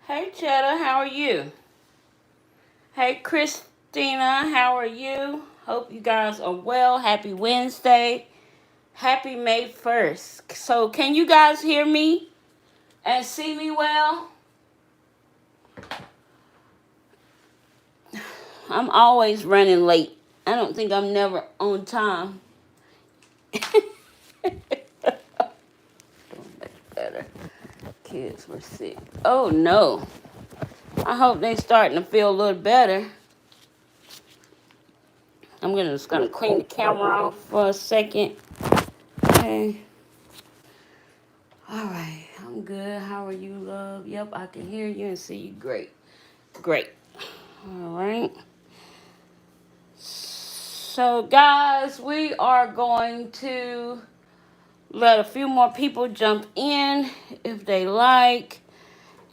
Hey Cheddar, how are you? Hey Christina, how are you? Hope you guys are well. Happy Wednesday. Happy May 1st. So, can you guys hear me and see me well? I'm always running late. I don't think I'm never on time. Doing much better. Kids were sick. Oh no. I hope they starting to feel a little better. I'm just gonna clean the camera off for a second. Okay. All right. I'm good. How are you, love? Yep, I can hear you and see you. Great. Great. All right. So, guys, we are going to let a few more people jump in if they like.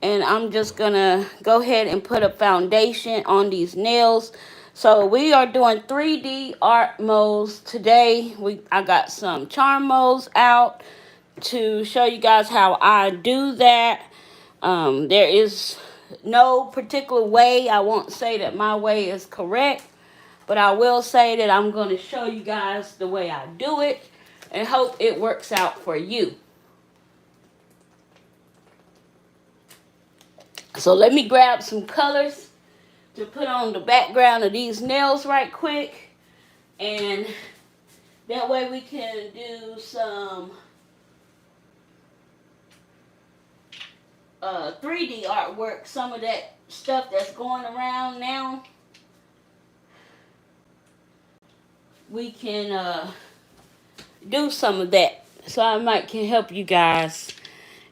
And I'm just going to go ahead and put a foundation on these nails. So, we are doing 3D art molds today. I got some charm molds out to show you guys how I do that. There is no particular way. I won't say that my way is correct, but I will say that I'm going to show you guys the way I do it and hope it works out for you. So let me grab some colors to put on the background of these nails right quick, and that way we can do some 3D artwork, some of that stuff that's going around now. We can do some of that. So I might can help you guys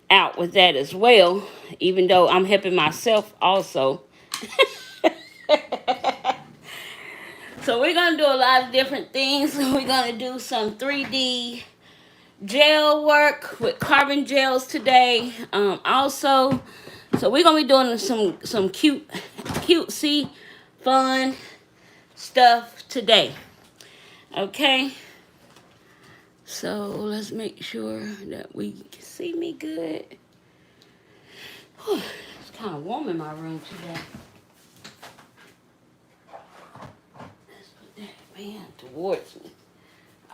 out with that as well, even though I'm helping myself also. So we're going to do a lot of different things. We're going to do some 3D gel work with carbon gels today. Also, so we're going to be doing some cutesy, fun stuff today. Okay? So let's make sure that we can see me good. Whew, it's kind of warm in my room today. Let's put that fan towards me.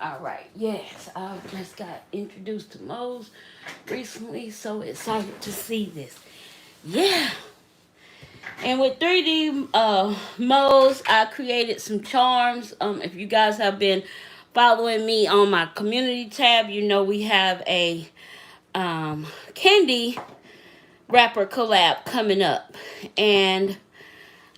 All right, yes, I just got introduced to Mo's recently, so excited to see this. Yeah. And with 3D Mo's, I created some charms. If you guys have been following me on my community tab, you know we have a candy wrapper collab coming up, and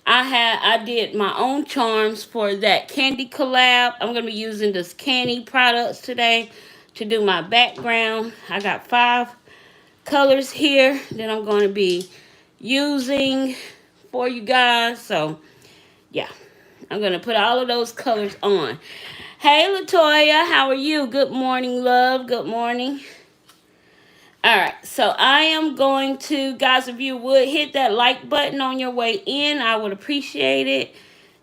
I did my own charms for that candy collab. I'm gonna be using this candy products today to do my background. I got 5 colors here that I'm gonna be using for you guys. So yeah, I'm gonna put all of those colors on. Hey Latoya, how are you? Good morning, love. Good morning. All right, so I am going to, guys, if you would hit that like button on your way in, I would appreciate it.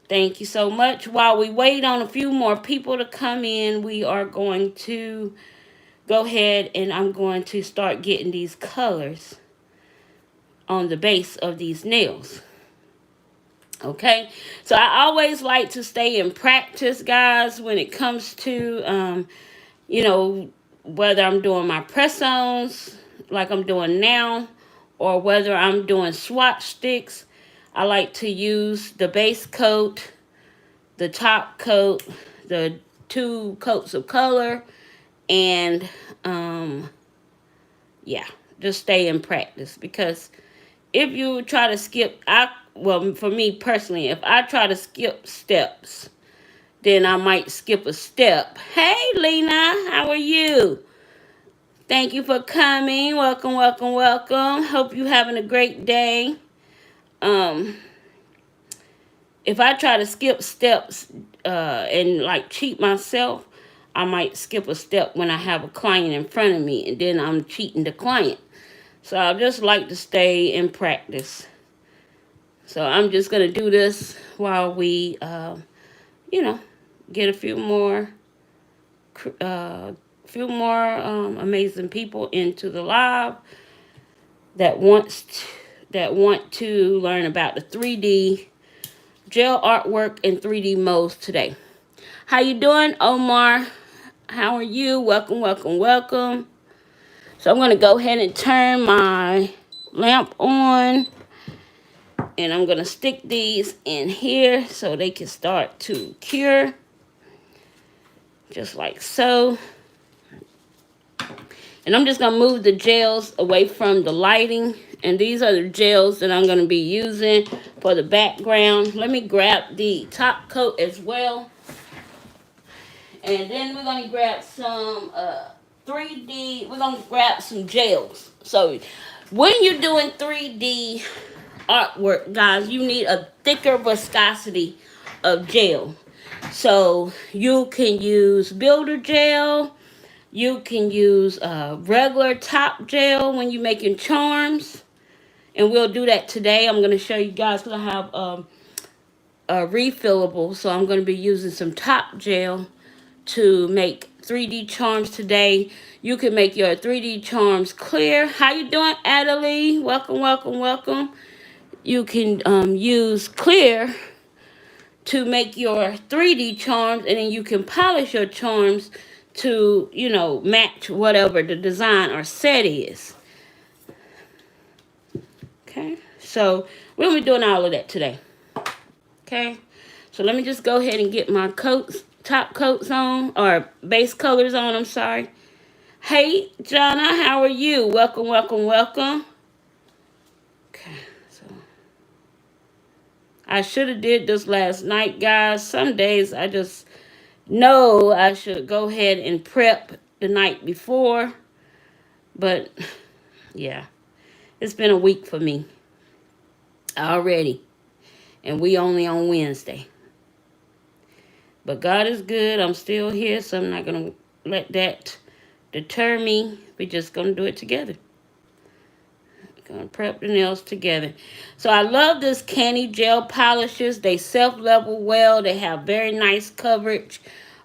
Thank you so much. While we wait on a few more people to come in, we are going to go ahead and I'm going to start getting these colors on the base of these nails. Okay, so I always like to stay in practice, guys, when it comes to, you know, whether I'm doing my press-ons like I'm doing now, or whether I'm doing swatch sticks. I like to use the base coat, the top coat, the 2 coats of color, and yeah, just stay in practice, because if you try to skip, well, for me personally, if I try to skip steps, then I might skip a step. Hey Lena, how are you? Thank you for coming. Welcome, welcome, welcome. Hope you having a great day. If I try to skip steps and like cheat myself, I might skip a step when I have a client in front of me, and then I'm cheating the client. So I just like to stay in practice. So I'm just gonna do this while we, get a few more amazing people into the live that want to learn about the 3D gel artwork and 3D molds today. How you doing, Omar? How are you? Welcome, welcome, welcome. So I'm going to go ahead and turn my lamp on, and I'm going to stick these in here so they can start to cure, just like so. And I'm just going to move the gels away from the lighting. And these are the gels that I'm going to be using for the background. Let me grab the top coat as well. And then we're going to grab some 3D. We're going to grab some gels. So when you're doing 3D artwork, guys, you need a thicker viscosity of gel. So you can use builder gel. You can use regular top gel when you're making charms. And we'll do that today. I'm going to show you guys because I have a refillable. So I'm going to be using some top gel to make 3D charms today. You can make your 3D charms clear. How you doing, Adelie? Welcome, welcome, welcome. You can use clear to make your 3D charms, and then you can polish your charms to, match whatever the design or set is. Okay, so we'll be doing all of that today. Okay, so let me just go ahead and get my top coats on, or base colors on, I'm sorry. Hey, Jonna, how are you? Welcome, welcome, welcome. Okay, so I should have did this last night, guys. Some days I just know I should go ahead and prep the night before, but yeah, it's been a week for me already, and we only on Wednesday. But God is good. I'm still here, so I'm not going to let that deter me. We're just going to do it together. We're going to prep the nails together. So I love this Candy gel polishes. They self-level well. They have very nice coverage.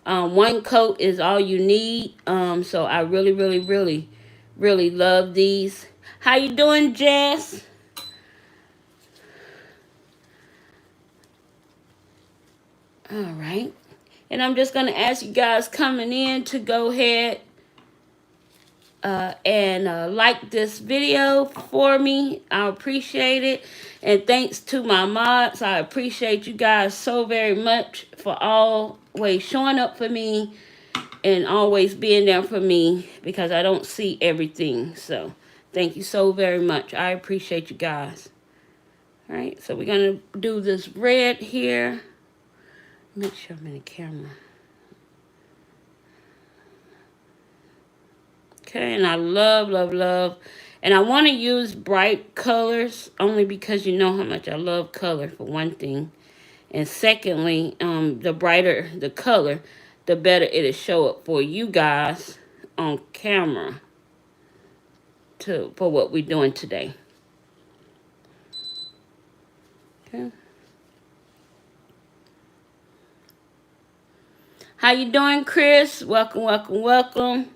One coat is all you need. So I really, really, really, really love these. How you doing, Jess? All right. And I'm just going to ask you guys coming in to go ahead and like this video for me. I appreciate it. And thanks to my mods. I appreciate you guys so very much for always showing up for me and always being there for me, because I don't see everything. So thank you so very much. I appreciate you guys. All right. So we're going to do this red here. Make sure I'm in the camera. Okay, and I love, love, love. And I want to use bright colors only because you know how much I love color, for one thing. And secondly, the brighter the color, the better it'll show up for you guys on camera for what we're doing today. Okay. How you doing, Chris? Welcome, welcome, welcome.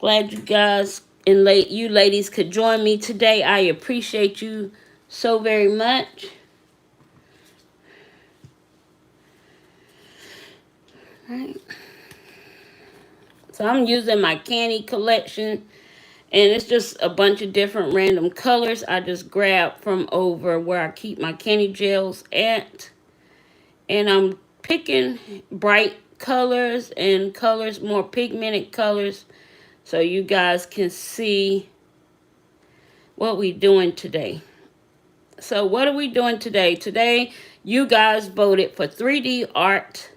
Glad you guys and you ladies could join me today. I appreciate you so very much. All right. So I'm using my candy collection, and it's just a bunch of different random colors I just grabbed from over where I keep my candy gels at. And I'm picking bright colors and more pigmented colors, so you guys can see what we're doing today. So what are we doing today? Today, you guys voted for 3D art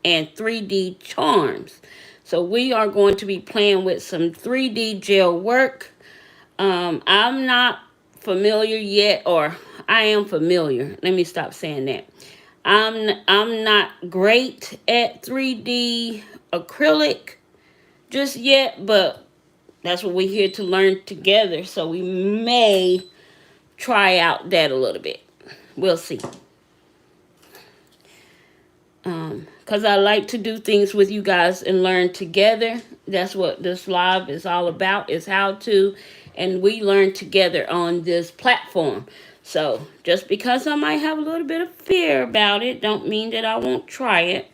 and 3D charms. So we are going to be playing with some 3D gel work. I'm not familiar yet, or I am familiar. Let me stop saying that. I'm not great at 3D acrylic just yet, but that's what we're here to learn together. So we may try out that a little bit. We'll see. Because I like to do things with you guys and learn together. That's what this live is all about, is how to, and we learn together on this platform. So just because I might have a little bit of fear about it, don't mean that I won't try it.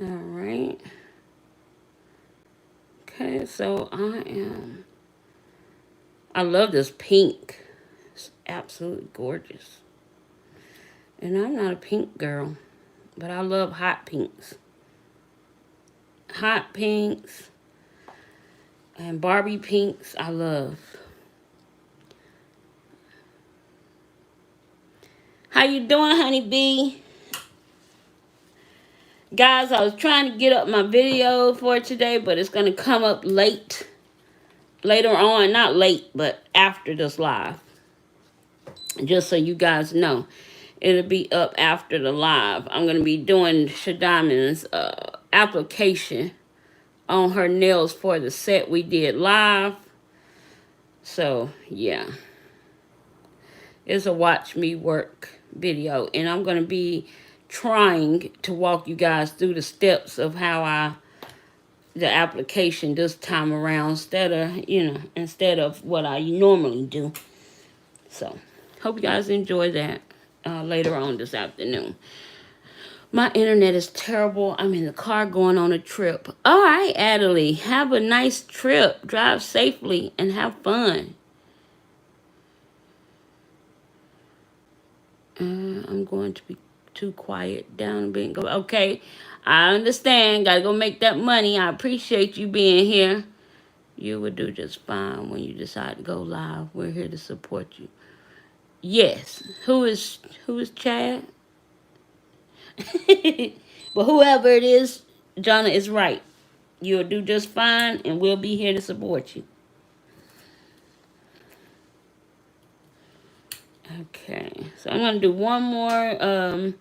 All right. Okay, so I love this pink. It's absolutely gorgeous. And I'm not a pink girl, but I love hot pinks. Hot pinks and Barbie pinks, I love. How you doing, honey bee? Guys, I was trying to get up my video for today, but it's going to come up late. Later on, not late, but after this live. Just so you guys know. It'll be up after the live. I'm going to be doing Shadiman's application on her nails for the set we did live. So, yeah. It's a watch me work video. And I'm going to be trying to walk you guys through the steps of how the application this time around instead of what I normally do. So, hope you guys enjoy that later on this afternoon. My internet is terrible. I'm in the car going on a trip. All right, Adelie, have a nice trip. Drive safely and have fun. I'm going to be too quiet down a bit and go. Okay, I understand. Got to go make that money. I appreciate you being here. You would do just fine when you decide to go live. We're here to support you. Yes. Who is Chad? But whoever it is, Jonna is right. You'll do just fine, and we'll be here to support you. Okay, so I'm going to do one more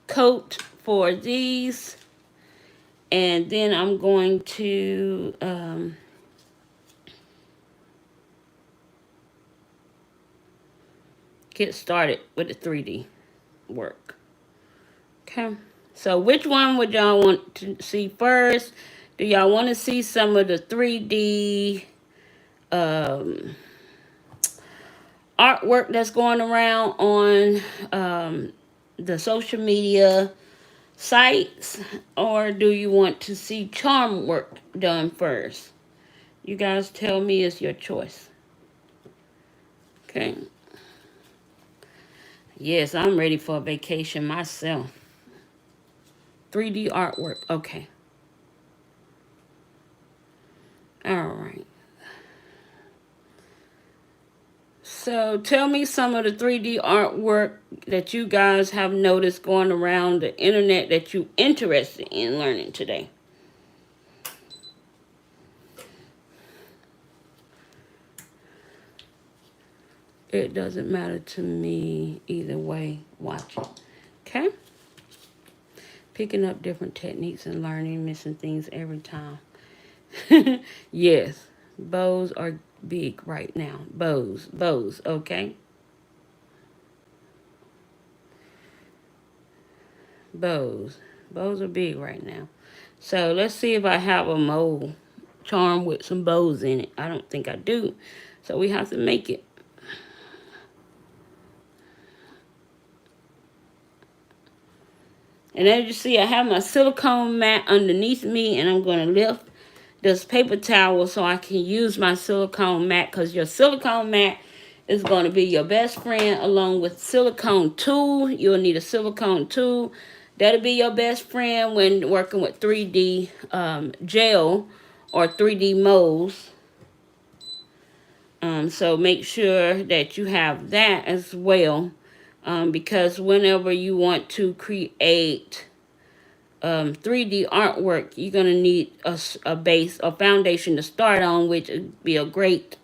coat for these, and then I'm going to get started with the 3D work. Okay, so which one would y'all want to see first? Do y'all want to see some of the 3D artwork that's going around on the social media sites, or do you want to see charm work done first? You guys tell me, it's your choice. Okay. Yes, I'm ready for a vacation myself. 3D artwork. Okay. All right. So tell me some of the 3D artwork that you guys have noticed going around the internet that you're interested in learning today. It doesn't matter to me either way. Watch it. Okay? Picking up different techniques and learning, missing things every time. Yes. Bows are big right now. Bows, okay? Bows are big right now. So let's see if I have a mole charm with some bows in it. I don't think I do. So we have to make it. And as you see, I have my silicone mat underneath me, and I'm going to lift this paper towel so I can use my silicone mat, because your silicone mat is going to be your best friend along with silicone tool. You'll need a silicone tool. That'll be your best friend when working with 3D gel or 3D molds. So make sure that you have that as well, because whenever you want to create 3D artwork, you're going to need a base, a foundation to start on, which would be a great,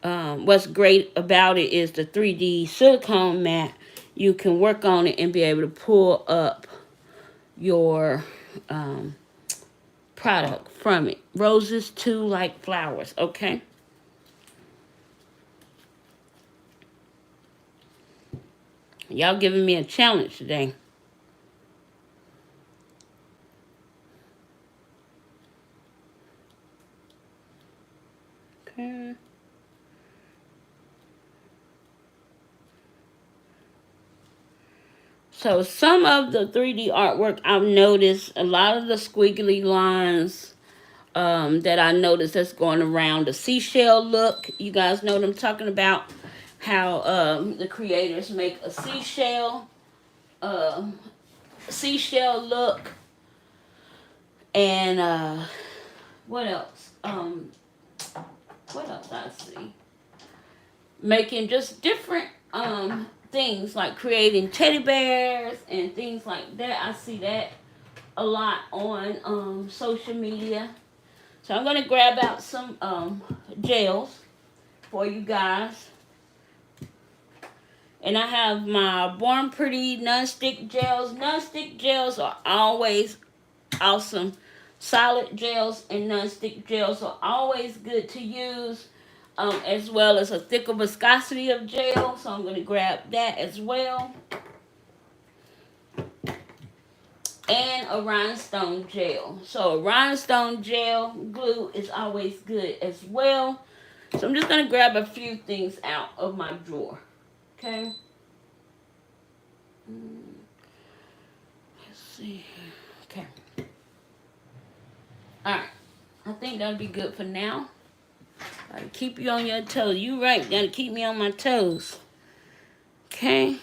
what's great about it is the 3D silicone mat. You can work on it and be able to pull up your product from it. Roses too, like flowers, okay? Y'all giving me a challenge today. Okay. So some of the 3D artwork, I've noticed a lot of the squiggly lines that I noticed that's going around the seashell look. You guys know what I'm talking about. How the creators make a seashell look. And what else? What else I see? Making just different things, like creating teddy bears and things like that. I see that a lot on social media. So I'm gonna grab out some gels for you guys. And I have my Born Pretty non-stick gels. Non-stick gels are always awesome. Solid gels and non-stick gels are always good to use, as well as a thicker viscosity of gel. So I'm going to grab that as well. And a rhinestone gel. So a rhinestone gel glue is always good as well. So I'm just going to grab a few things out of my drawer. Okay. Let's see here. Okay. Alright. I think that'll be good for now. Gotta keep you on your toes. You right. Gotta keep me on my toes. Okay.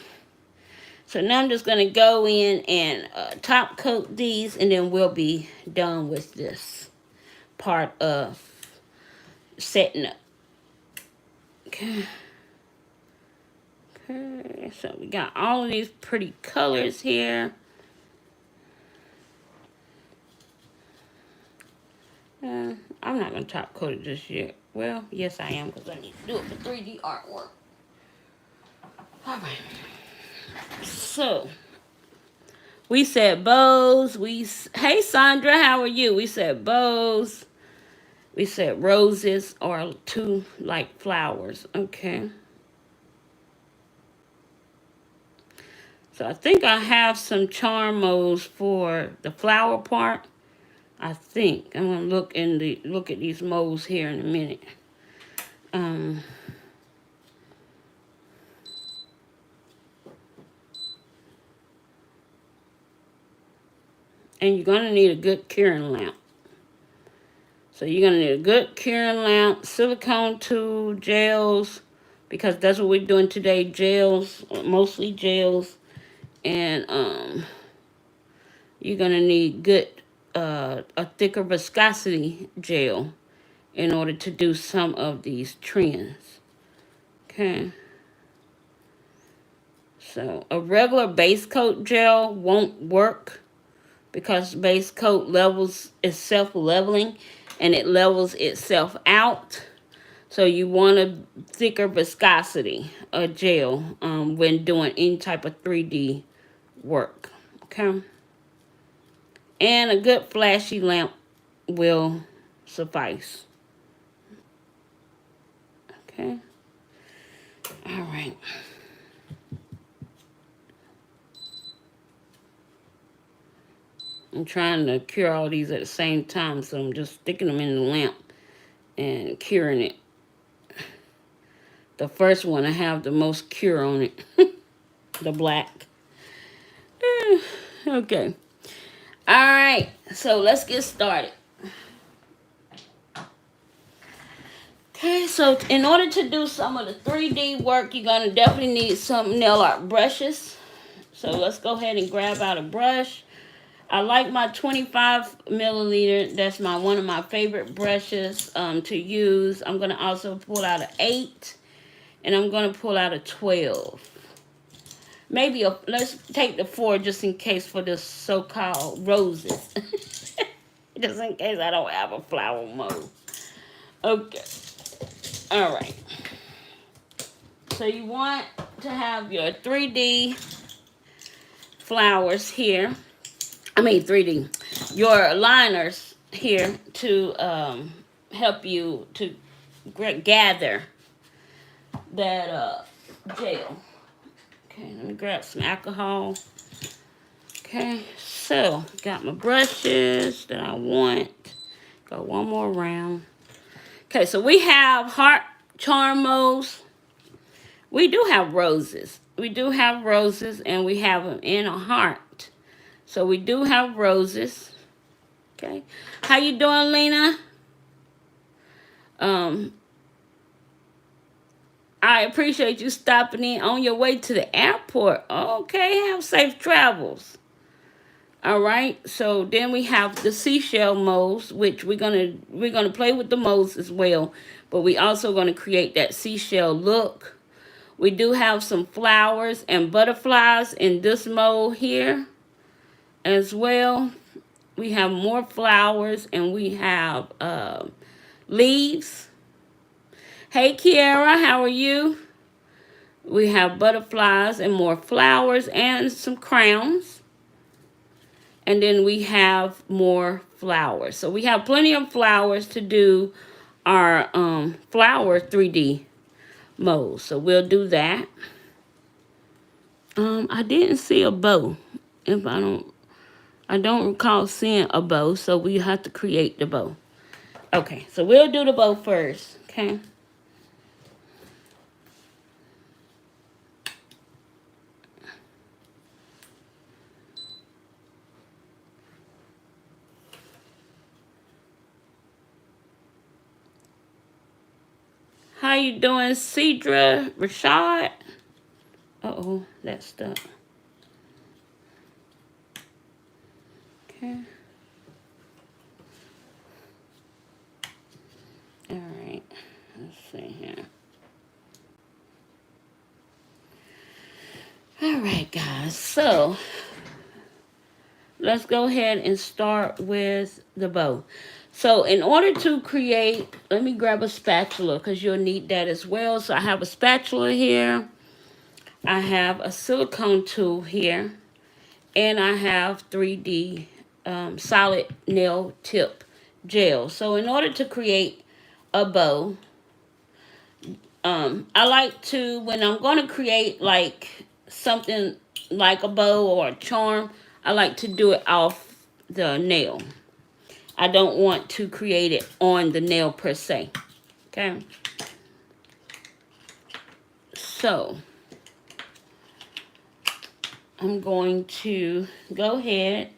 So now I'm just going to go in and top coat these, and then we'll be done with this part of setting up. Okay. Okay, so we got all of these pretty colors here. I'm not going to top coat it just yet. Well, yes I am, because I need to do it for 3D artwork. Alright. So, we said bows. Hey Sandra, how are you? We said bows. We said roses or two like flowers. Okay. So I think I have some charm molds for the flower part. I think I'm gonna look at these molds here in a minute. And you're gonna need a good curing lamp. So you're gonna need a good curing lamp, silicone tool, gels, because that's what we're doing today. Gels, mostly gels, and you're gonna need good a thicker viscosity gel in order to do some of these trends. Okay. So a regular base coat gel won't work because base coat levels is self-leveling and it levels itself out. So you want a thicker viscosity of gel when doing any type of 3D work. Okay. And a good flashy lamp will suffice. Okay. All right. I'm trying to cure all these at the same time, so I'm just sticking them in the lamp and curing it. The first one, I have the most cure on it. The black. Okay. All right. So let's get started. Okay, so in order to do some of the 3D work, you're going to definitely need some nail art brushes. So let's go ahead and grab out a brush. I like my 25 milliliter. That's one of my favorite brushes to use. I'm going to also pull out an 8. And I'm going to pull out a 12. maybe let's take the 4 just in case for the so-called roses. Just in case I don't have a flower mold. Okay. All right. So you want to have your 3D flowers here. I mean 3D. Your liners here to help you to gather that gel. Okay, let me grab some alcohol. Okay, so got my brushes that I want. Go one more round. Okay, so we have heart charm molds. We do have roses. We do have roses, and we have them in a heart. So we do have roses. Okay, how you doing, Lena? I appreciate you stopping in on your way to the airport. Okay, have safe travels. All right, so then we have the seashell molds, which we're gonna play with the molds as well, but we also gonna create that seashell look. We do have some flowers and butterflies in this mold here as well. We have more flowers and we have leaves. Hey Kiara, how are you? We have butterflies and more flowers and some crowns. And then we have more flowers. So we have plenty of flowers to do our flower 3D mold. So we'll do that. I didn't see a bow. If I don't recall seeing a bow, so we have to create the bow. Okay, so we'll do the bow first, okay? How you doing, Cedra Rashad? Uh-oh, that's stuck. Okay. All right, let's see here. All right, guys, so let's go ahead and start with the bow. So in order to create, let me grab a spatula because you'll need that as well. So I have a spatula here. I have a silicone tool here. And I have 3D solid nail tip gel. So in order to create a bow, I like to, when I'm going to create like something like a bow or a charm, I like to do it off the nail. I don't want to create it on the nail per se. Okay. So I'm going to go ahead.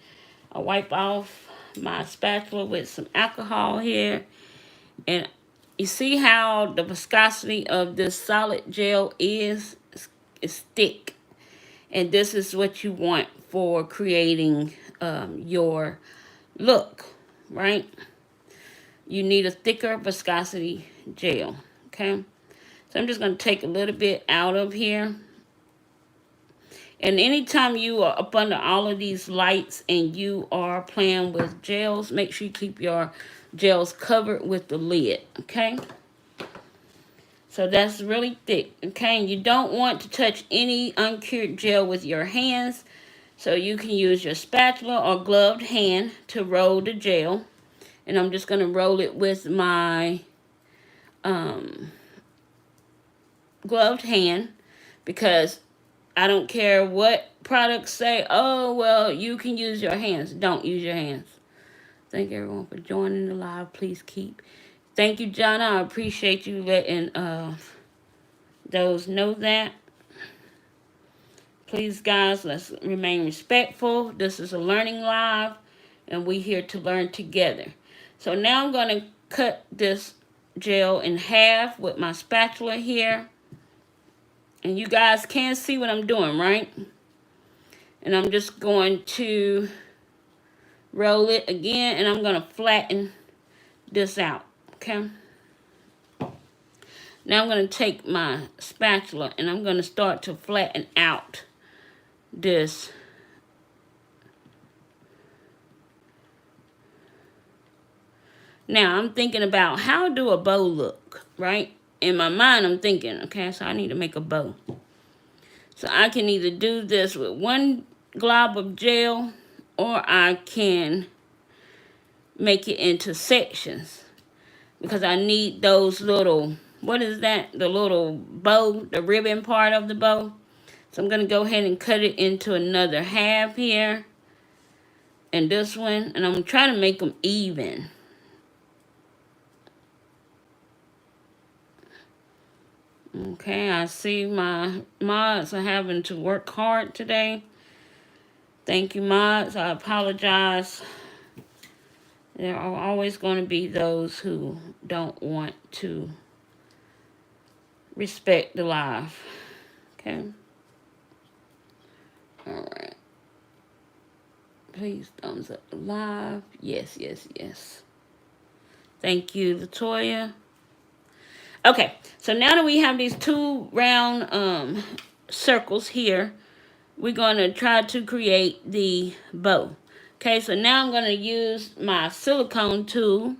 I'll wipe off my spatula with some alcohol here. And you see how the viscosity of this solid gel is? It's thick. And this is what you want for creating your look, right? You need a thicker viscosity gel, okay? So I'm just going to take a little bit out of here. And anytime you are up under all of these lights and you are playing with gels, make sure you keep your gels covered with the lid, okay? So that's really thick, okay? And you don't want to touch any uncured gel with your hands. So you can use your spatula or gloved hand to roll the gel. And I'm just going to roll it with my gloved hand because I don't care what products say, oh, well, you can use your hands. Don't use your hands. Thank everyone for joining the live. Please keep. Thank you, John. I appreciate you letting those know that. Please, guys, let's remain respectful. This is a learning live, and we're here to learn together. So now I'm going to cut this gel in half with my spatula here. And you guys can see what I'm doing, right? And I'm just going to roll it again, and I'm going to flatten this out, okay? Now I'm going to take my spatula, and I'm going to start to flatten out this. Now, I'm thinking about how do a bow look, right? In my mind, I'm thinking, okay, so I need to make a bow. So I can either do this with one glob of gel, or I can make it into sections. Because I need those little, what is that? The little bow, the ribbon part of the bow. So I'm going to go ahead and cut it into another half here. And this one. And I'm going to try to make them even. Okay, I see my mods are having to work hard today. Thank you, mods. I apologize. There are always going to be those who don't want to respect the live. Okay. Alright. Please thumbs up the live. Yes, yes, yes. Thank you, Latoya. Okay, so now that we have these two round circles here, we're going to try to create the bow. Okay, so now I'm going to use my silicone tool,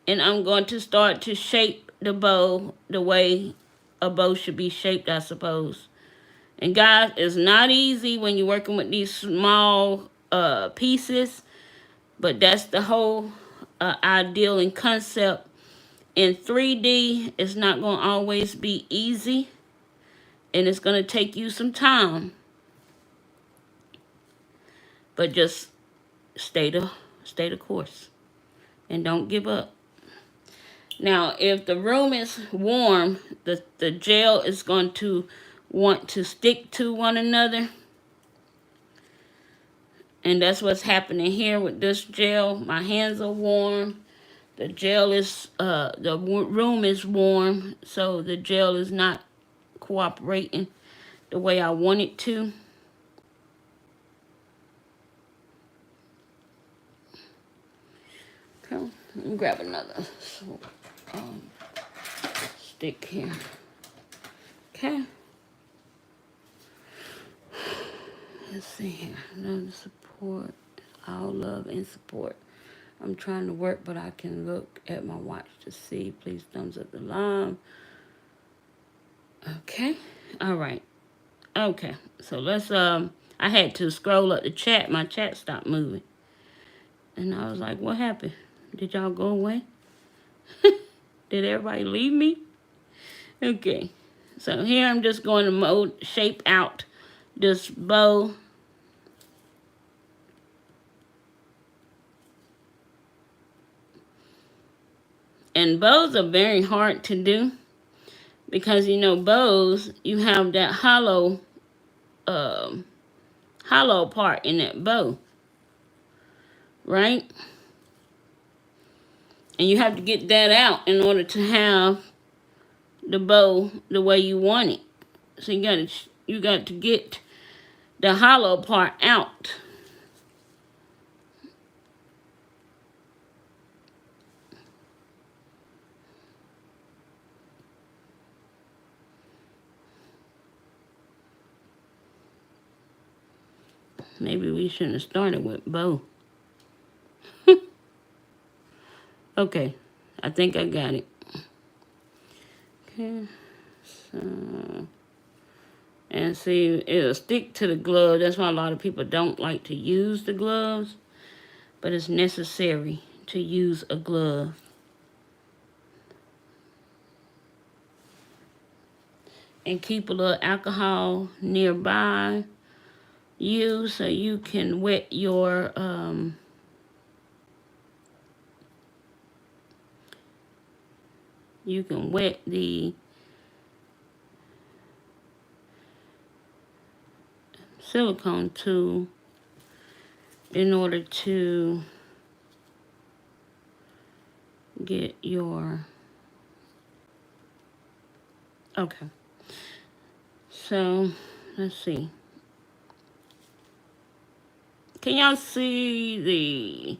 and I'm going to start to shape the bow the way a bow should be shaped, I suppose. And guys, it's not easy when you're working with these small pieces, but that's the whole ideal and concept. In 3D, it's not going to always be easy, and it's going to take you some time. But just stay the course, and don't give up. Now, if the room is warm, the gel is going to want to stick to one another. And that's what's happening here with this gel. My hands are warm. The gel is, the room is warm, so the gel is not cooperating the way I want it to. Okay, let me grab another stick here. Okay. Let's see here. Another support. All love and support. I'm trying to work, but I can look at my watch to see. Please thumbs up the live. Okay. All right. Okay. So let's, I had to scroll up the chat. My chat stopped moving. And I was like, what happened? Did y'all go away? Did everybody leave me? Okay. So here I'm just going to shape out this bow. And bows are very hard to do because, you know, bows, you have that hollow part in that bow, right? And you have to get that out in order to have the bow the way you want it. So you got to get the hollow part out. Maybe we shouldn't have started with bow. Okay, I think I got it. Okay, so, and see, it'll stick to the glove. That's why a lot of people don't like to use the gloves, but it's necessary to use a glove. And keep a little alcohol nearby you so you can wet your you can wet the silicone tool in order to get your, okay. So, let's see. Can y'all see the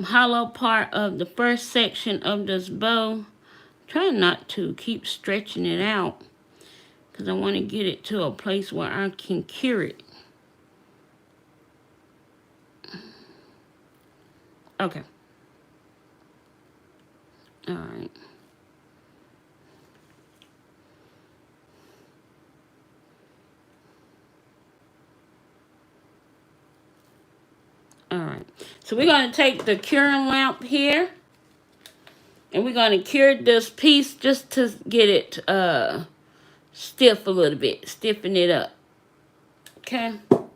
hollow part of the first section of this bow? Try not to keep stretching it out, because I want to get it to a place where I can cure it. Okay. All right. All right. So we're going to take the curing lamp here, and we're going to cure this piece just to get it stiff a little bit. Stiffen it up. Okay. All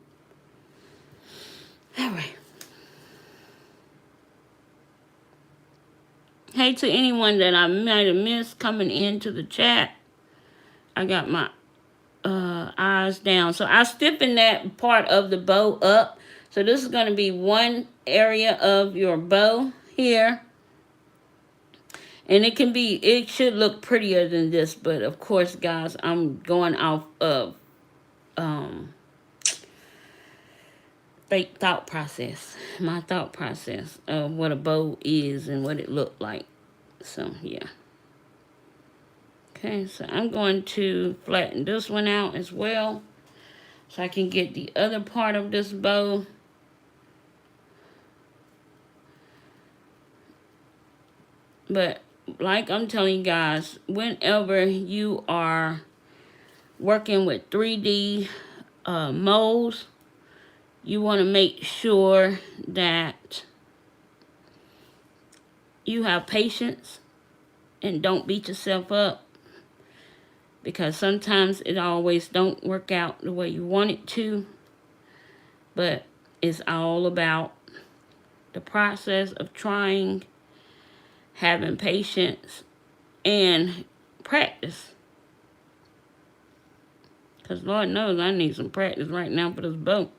right. Hey to anyone that I might have missed coming into the chat. I got my eyes down. So I stiffen that part of the bow up. So this is going to be one area of your bow here. And it should look prettier than this. But of course, guys, I'm going off of fake thought process. My thought process of what a bow is and what it looked like. So, yeah. Okay, so I'm going to flatten this one out as well, so I can get the other part of this bow. But like I'm telling you guys, whenever you are working with 3D molds, you want to make sure that you have patience and don't beat yourself up, because sometimes it always don't work out the way you want it to. But it's all about the process of trying, having patience, and practice. Because Lord knows I need some practice right now for this bow.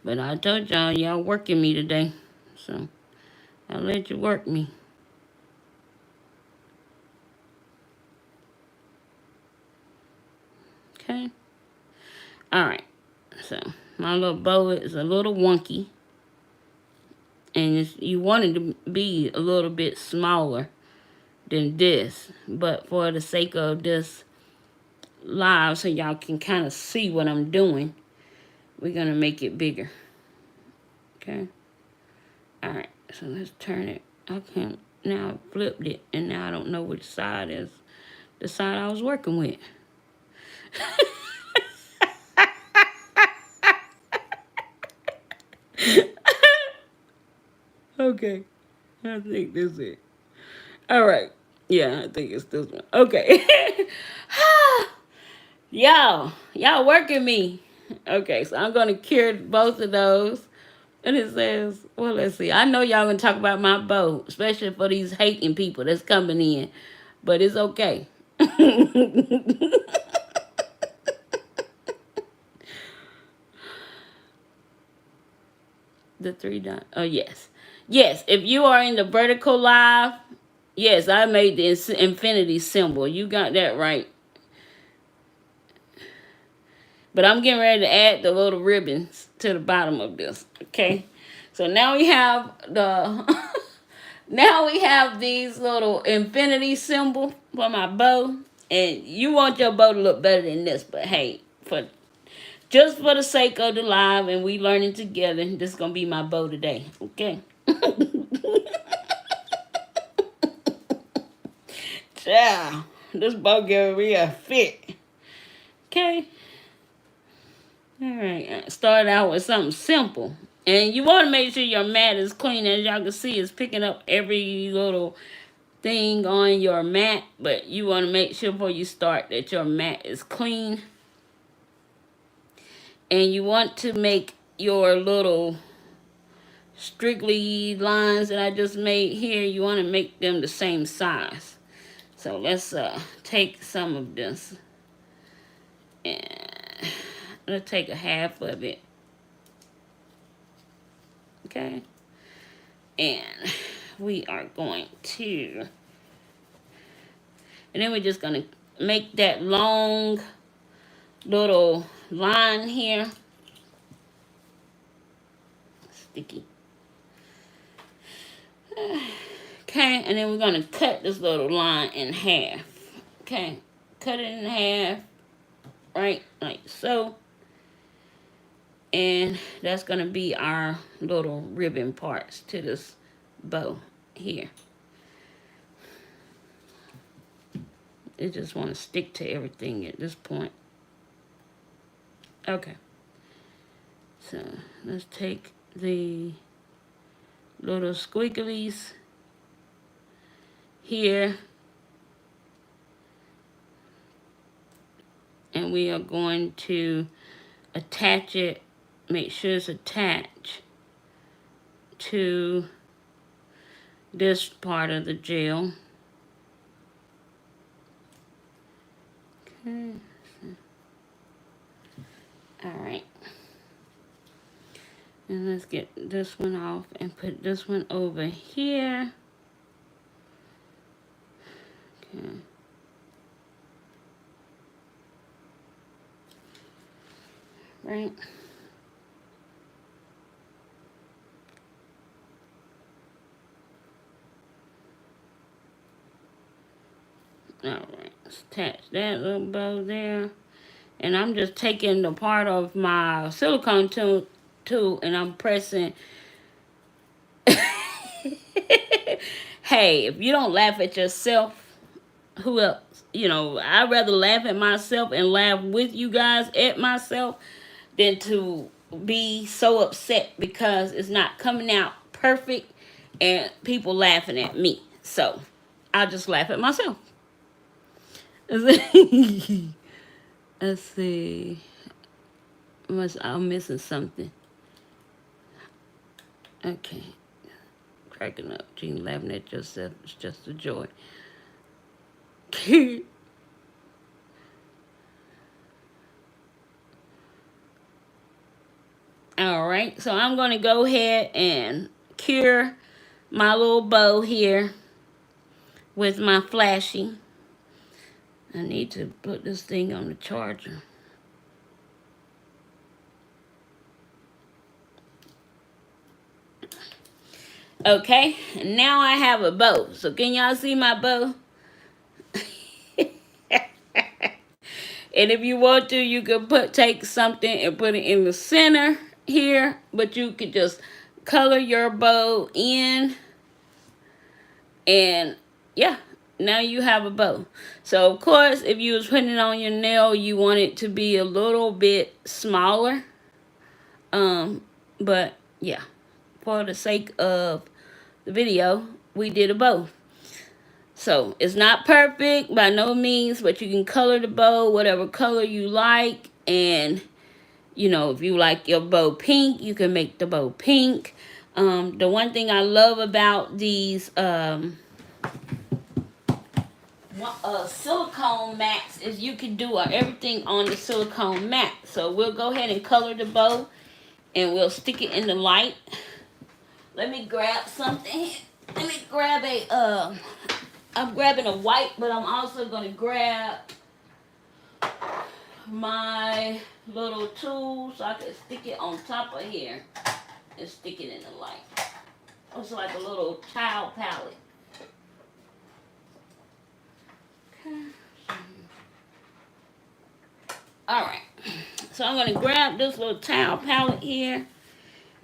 But I told y'all working me today. So I'll let you work me. Okay. Alright. So my little bow is a little wonky. And you want it to be a little bit smaller than this. But for the sake of this live, so y'all can kind of see what I'm doing, we're going to make it bigger. Okay. Alright. So let's turn it. Okay. Now I flipped it. And now I don't know which side is the side I was working with. Okay. I think this is it. Alright. Yeah, I think it's this one. Okay. Y'all working me. Okay, so I'm going to cure both of those. And it says, well, let's see. I know y'all going to talk about my bow, especially for these hating people that's coming in. But it's okay. The 3 dot. Oh, yes. Yes, if you are in the vertical live, yes, I made the infinity symbol. You got that right. But I'm getting ready to add the little ribbons to the bottom of this. Okay. So now we have the now we have these little infinity symbol for my bow. And you want your bow to look better than this, but hey, just for the sake of the live and we learning together, this is gonna be my bow today. Okay. Yeah, this bow gave me a fit. Okay. Alright, start out with something simple. And you want to make sure your mat is clean. As y'all can see, it's picking up every little thing on your mat. But you want to make sure before you start that your mat is clean. And you want to make your little strictly lines that I just made here, you want to make them the same size. So let's take some of this. And let's take a half of it. Okay. And we are going to, and then we're just going to make that long little line here. Sticky. Okay, and then we're going to cut this little line in half. Okay, cut it in half, right, like so. And that's going to be our little ribbon parts to this bow here. It just want to stick to everything at this point. Okay. So let's take the little squigglies here. And we are going to attach it, make sure it's attached to this part of the gel. Okay. Alright. And let's get this one off and put this one over here. Okay. Right. Alright, let's attach that little bow there. And I'm just taking the part of my silicone tool and I'm pressing. Hey, if you don't laugh at yourself, who else? You know, I'd rather laugh at myself and laugh with you guys at myself than to be so upset because it's not coming out perfect and people laughing at me. So, I'll just laugh at myself. Let's see. I'm missing something. Okay. Cracking up. Gene, laughing at yourself. It's just a joy. Alright, so I'm going to go ahead and cure my little bow here with my flashy. I need to put this thing on the charger. Okay, and now I have a bow. So can y'all see my bow? And if you want to, you can take something and put it in the center here. But you could just color your bow in. And yeah, now you have a bow. So of course, if you was putting it on your nail, you want it to be a little bit smaller. But yeah, for the sake of the video, we did a bow. So it's not perfect by no means, but you can color the bow whatever color you like. And you know, if you like your bow pink, you can make the bow pink. The one thing I love about these silicone mats is you can do everything on the silicone mat. So we'll go ahead and color the bow and we'll stick it in the light. Let me grab something. Let me grab I'm grabbing a white, but I'm also going to grab my little tool so I can stick it on top of here and stick it in the light. It's like a little tile palette. Okay. Alright. So I'm going to grab this little tile palette here.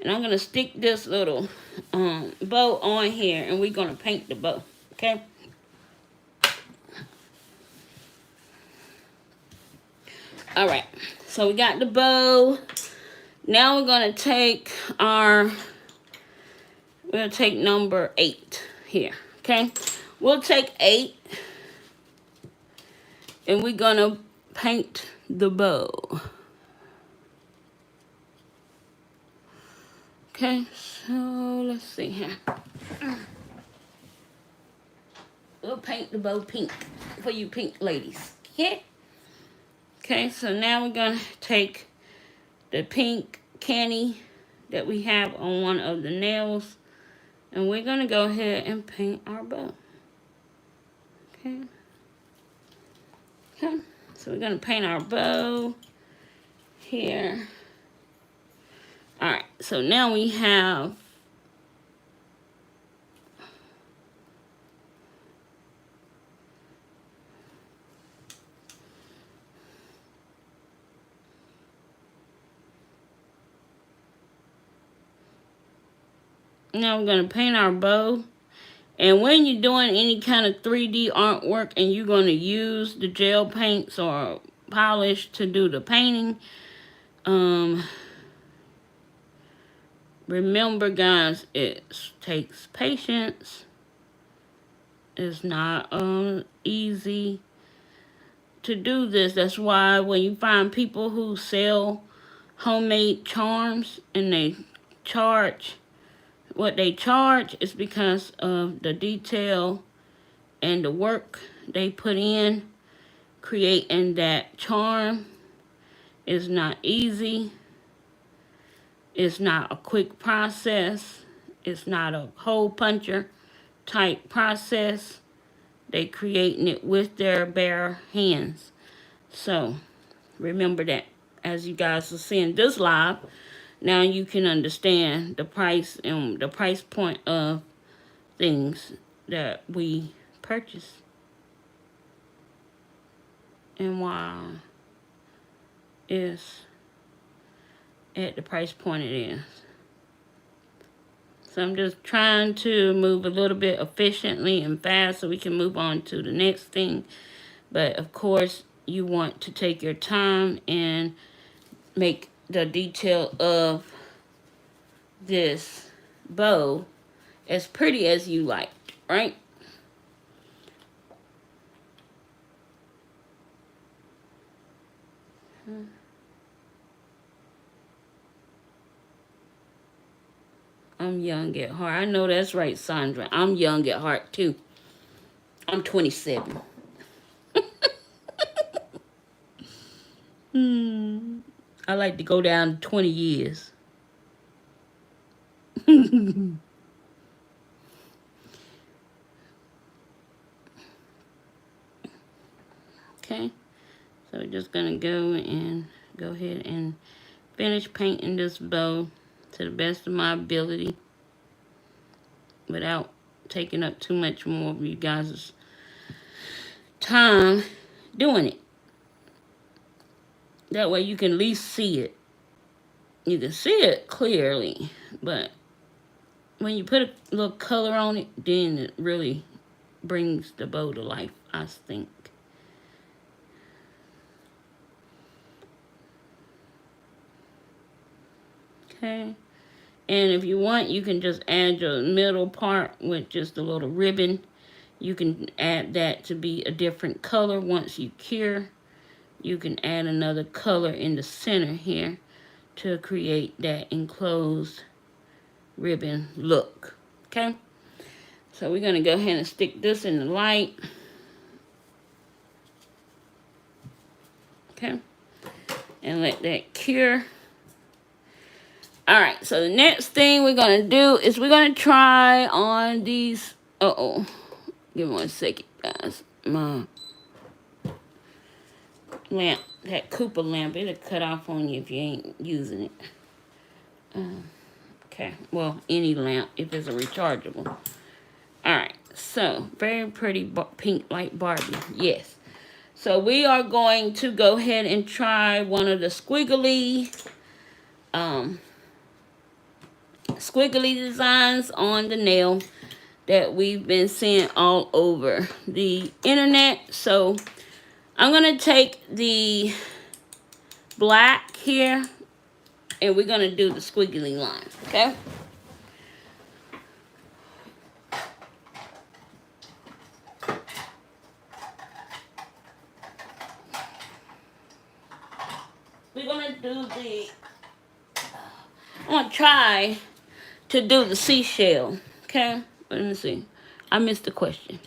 And I'm going to stick this little bow on here. And we're going to paint the bow. Okay. Alright. So we got the bow. Now we're going to take we'll take number 8 here. Okay. We'll take 8. And we're going to paint the bow. Okay, so let's see here. We'll paint the bow pink for you pink ladies. Okay? Okay, so now we're going to take the pink candy that we have on one of the nails. And we're going to go ahead and paint our bow. Okay. Okay, so we're going to paint our bow here. Alright, so now we have Now we're going to paint our bow. And when you're doing any kind of 3D artwork and you're going to use the gel paints or polish to do the painting, remember guys, it takes patience. It's not easy to do this. That's why when you find people who sell homemade charms and they charge what they charge, is because of the detail and the work they put in creating that charm. Is not easy. It's not a quick process. It's not a hole puncher type process. They creating it with their bare hands. So remember that as you guys are seeing this live, now you can understand the price and the price point of things that we purchase and why it's at the price point it is. So I'm just trying to move a little bit efficiently and fast so we can move on to the next thing. But of course, you want to take your time and make the detail of this bow as pretty as you like, right? I'm young at heart. I know that's right, Sandra. I'm young at heart, too. I'm 27. I like to go down 20 years. Okay. So we're just going to go ahead and finish painting this bow to the best of my ability without taking up too much more of you guys' time doing it. That way you can at least see it. You can see it clearly, but when you put a little color on it, then it really brings the bow to life, I think. Okay. And if you want, you can just add your middle part with just a little ribbon. You can add that to be a different color once you cure. You can add another color in the center here to create that enclosed ribbon look. Okay? So we're going to go ahead and stick this in the light. Okay? And let that cure. Alright, so the next thing we're going to do is we're going to try on these... Uh-oh. Give me 1 second, guys. My lamp, that Cooper lamp, it'll cut off on you if you ain't using it. Okay, well, any lamp if it's a rechargeable. Alright, so very pretty pink like Barbie. Yes. So we are going to go ahead and try one of the squiggly designs on the nail that we've been seeing all over the internet. So I'm going to take the black here and we're going to do the squiggly line, okay? We're going to do the... I'm going to try to do the seashell, okay? Let me see. I missed the question.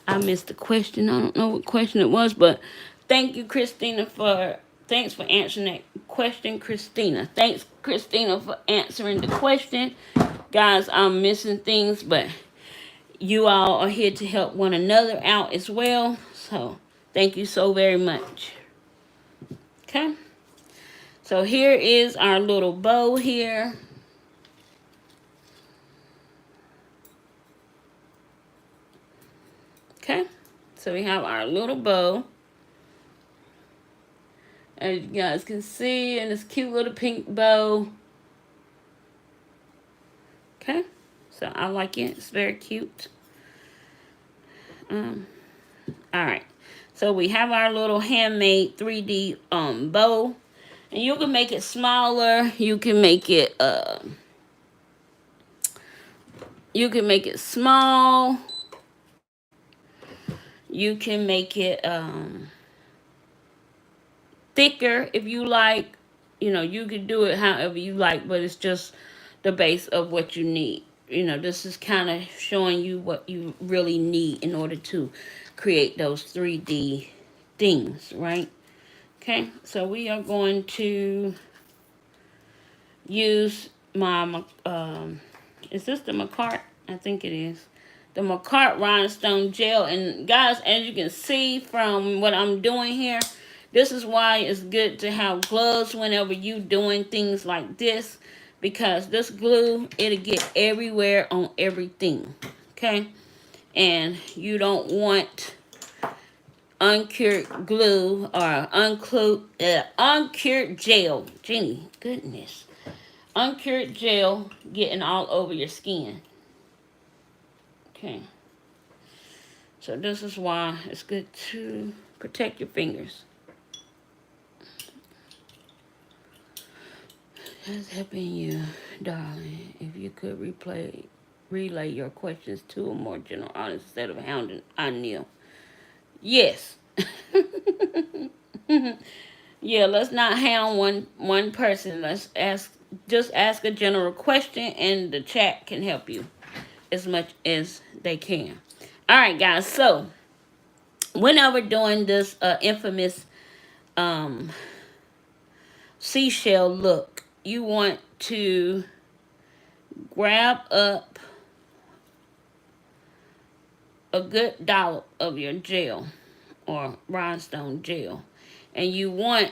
I missed the question. I don't know what question it was, but thank you, Christina, thanks for answering that question, Christina. Thanks, Christina, for answering the question. Guys, I'm missing things, but you all are here to help one another out as well. So, thank you so very much. Okay? So, here is our little bow here. Okay? So, we have our little bow. As you guys can see, in this cute little pink bow. Okay, so I like it. It's very cute. Alright, so we have our little handmade 3D bow. And you can make it smaller. You can make it small. You can make it thicker if you like. You know, you can do it however you like, but it's just the base of what you need. You know, this is kind of showing you what you really need in order to create those 3D things, right? Okay, so we are going to use my, is this the Manicure? I think it is. The Manicure Rhinestone Gel. And guys, as you can see from what I'm doing here, this is why it's good to have gloves whenever you doing things like this. Because this glue, it'll get everywhere on everything. Okay? And you don't want uncured glue or uncured gel. Jenny, goodness. Uncured gel getting all over your skin. Okay. So this is why it's good to protect your fingers. That's helping you, darling. If you could relay your questions to a more general audience instead of hounding on Neil. Yes. Yeah, let's not hound one person. Let's just ask a general question, and the chat can help you as much as they can. All right, guys. So whenever doing this infamous seashell look, you want to grab up a good dollop of your gel or rhinestone gel, and you want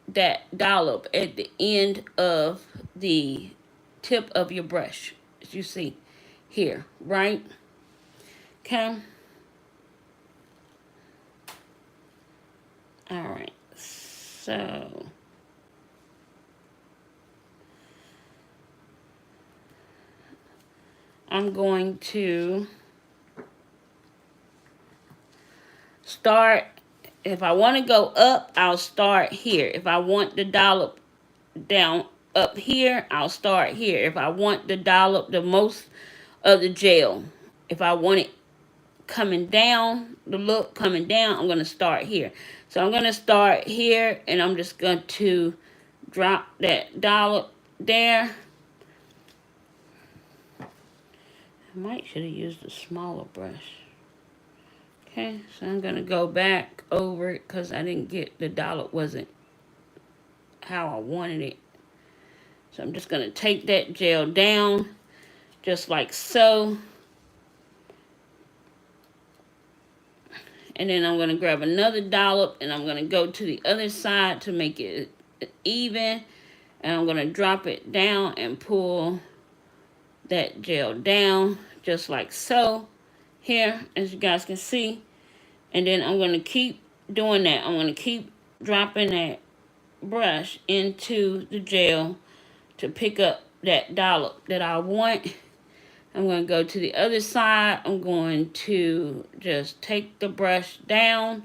that dollop at the end of the tip of your brush, as you see here, right? Okay. All right. So I'm going to start. If I want to go up, I'll start here. If I want the dollop down up here, I'll start here. If I want the dollop, the most of the gel, if I want it coming down, the look coming down, I'm going to start here. So I'm going to start here, and I'm just going to drop that dollop there. I might should have used a smaller brush. Okay, so I'm going to go back over it because I didn't get the dollop wasn't how I wanted it. So I'm just going to take that gel down just like so. And then I'm going to grab another dollop, and I'm going to go to the other side to make it even. And I'm going to drop it down and pull that gel down just like so here, as you guys can see. And then I'm going to keep doing that. I'm going to keep dropping that brush into the gel to pick up that dollop that I want. I'm going to go to the other side. I'm going to just take the brush down.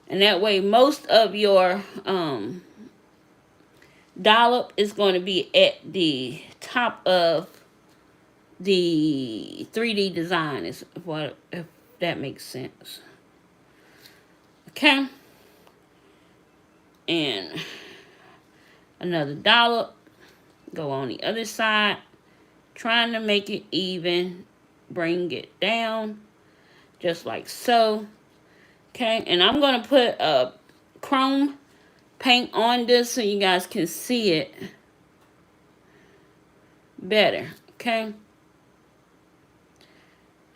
And that way most of your dollop is going to be at the top of the 3D design, if that makes sense. Okay. And another dollop. Go on the other side. Trying to make it even. Bring it down. Just like so. Okay. And I'm going to put a chrome paint on this so you guys can see it better. Okay.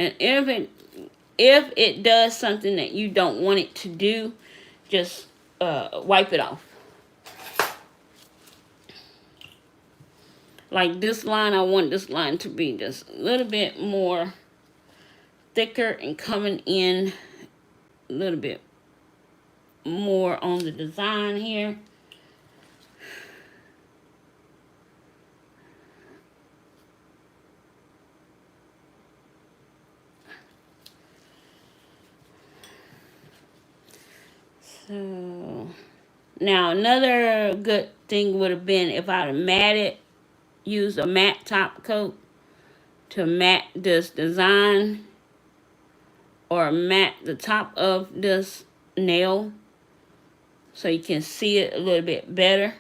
And if it does something that you don't want it to do, just wipe it off. Like this line, I want this line to be just a little bit more thicker and coming in a little bit more on the design here. So now another good thing would have been if I'd have used a matte top coat to matte this design or matte the top of this nail so you can see it a little bit better.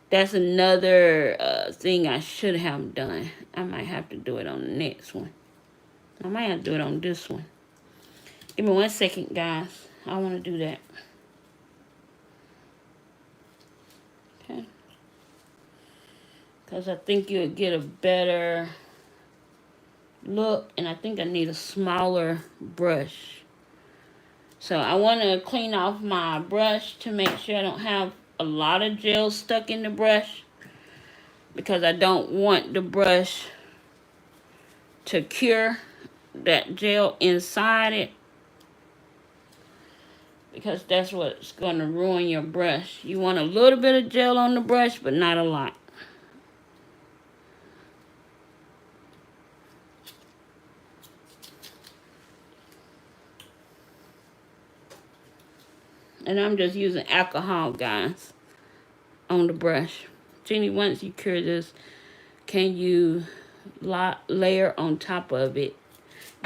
That's another thing I should have done. I might have to do it on the next one. I might have to do it on this one. Give me 1 second, guys. I want to do that. Okay. Because I think you'll get a better look. And I think I need a smaller brush. So I want to clean off my brush to make sure I don't have a lot of gel stuck in the brush. Because I don't want the brush to cure that gel inside it. Because that's what's going to ruin your brush. You want a little bit of gel on the brush, but not a lot. And I'm just using alcohol, guys, on the brush. Jenny, once you cure this, can you layer on top of it?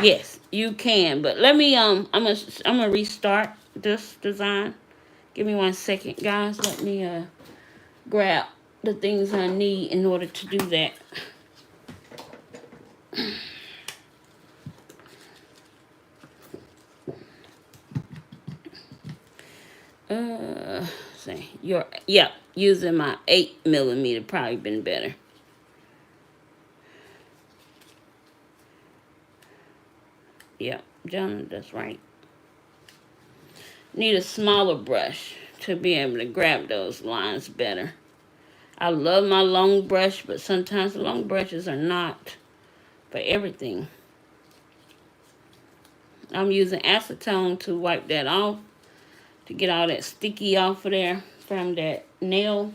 Yes, you can. But let me, I'm gonna restart this design. Give me 1 second, guys. Let me grab the things I need in order to do that. Say using my 8mm probably been better. Yeah, John, that's right. Need a smaller brush to be able to grab those lines better. I love my long brush, but sometimes the long brushes are not for everything. I'm using acetone to wipe that off, to get all that sticky off of there from that nail.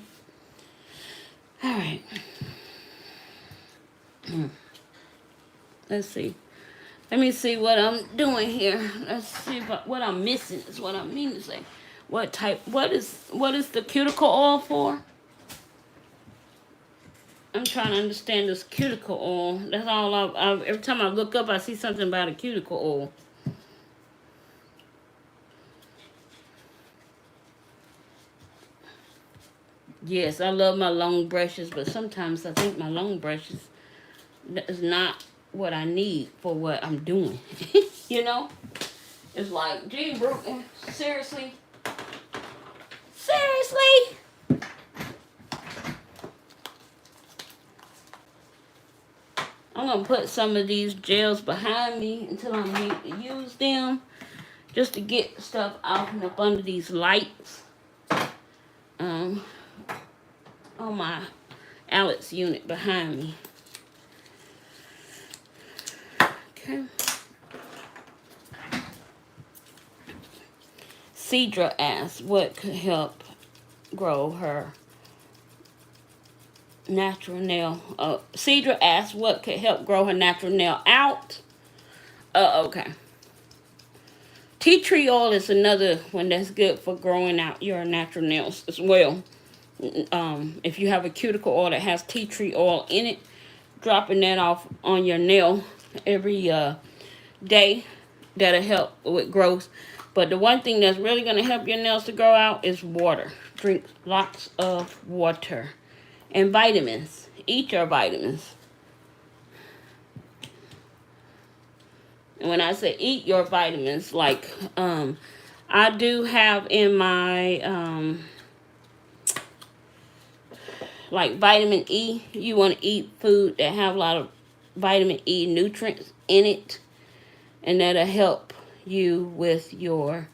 All right. Let's see. Let me see what I'm doing here. Let's see what I'm missing is what I mean to say. What is the cuticle oil for? I'm trying to understand this cuticle oil. That's all every time I look up, I see something about a cuticle oil. Yes, I love my long brushes, but sometimes I think my long brushes is not what I need for what I'm doing. You know? It's like, gee, Bruton, seriously? Seriously? I'm going to put some of these gels behind me until I need to use them. Just to get stuff out and up under these lights. On my Alex unit behind me. Okay. Cedra asks what could help grow her natural nail. Cedra asks what could help grow her natural nail out. Okay. Tea tree oil is another one that's good for growing out your natural nails as well. If you have a cuticle oil that has tea tree oil in it, dropping that off on your nail every day, that'll help with growth. But the one thing that's really going to help your nails to grow out is water. Drink lots of water. And vitamins. Eat your vitamins. And when I say eat your vitamins, like I do have in my like vitamin E, you want to eat food that have a lot of vitamin E nutrients in it, and that'll help you with your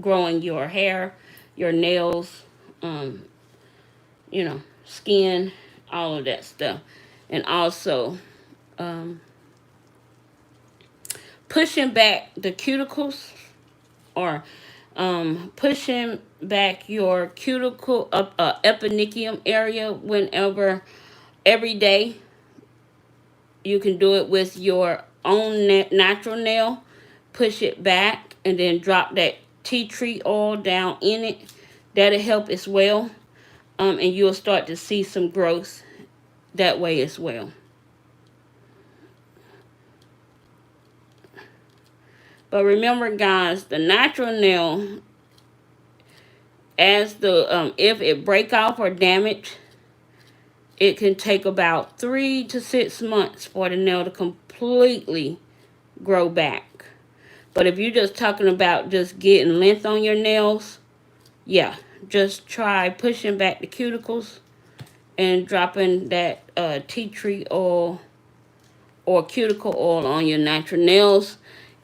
growing your hair, your nails, you know, skin, all of that stuff. And also pushing back the cuticles, or pushing back your cuticle eponychium area every day. You can do it with your own natural nail, push it back, and then drop that tea tree oil down in it. That'll help as well. And you'll start to see some growth that way as well. But remember, guys, the natural nail, as the if it break off or damage, it can take about 3 to 6 months for the nail to completely grow back. But if you're just talking about just getting length on your nails, yeah, just try pushing back the cuticles and dropping that tea tree oil or cuticle oil on your natural nails.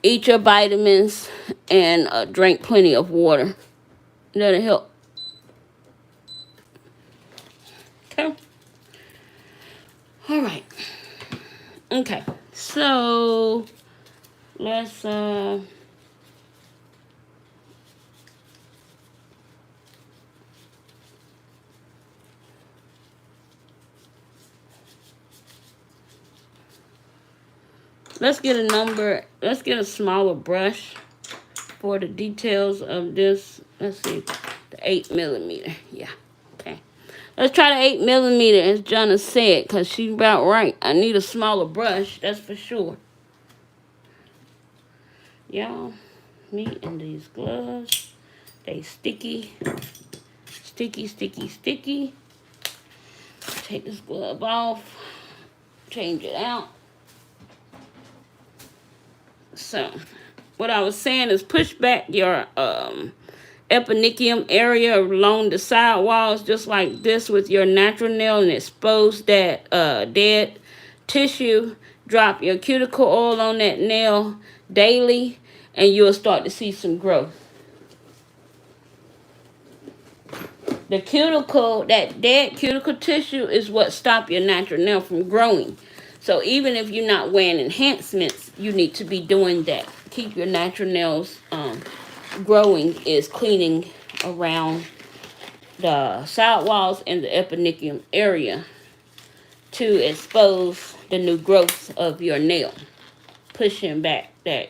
Eat your vitamins and drink plenty of water. That'll help. Okay. All right. Okay. So let's get a number. Let's get a smaller brush for the details of this. Let's see, the 8mm. Yeah. Okay. Let's try the 8mm, as Jonna said, because she's about right. I need a smaller brush, that's for sure. Y'all, me and these gloves, they sticky. Sticky, sticky, sticky. Take this glove off. Change it out. So, what I was saying is push back your epinicium area along the side walls just like this with your natural nail and expose that dead tissue. Drop your cuticle oil on that nail daily and you'll start to see some growth. The cuticle, that dead cuticle tissue is what stops your natural nail from growing. So even if you're not wearing enhancements, you need to be doing that. Keep your natural nails growing is cleaning around the side walls and the epinicium area to expose the new growth of your nail. Pushing back that,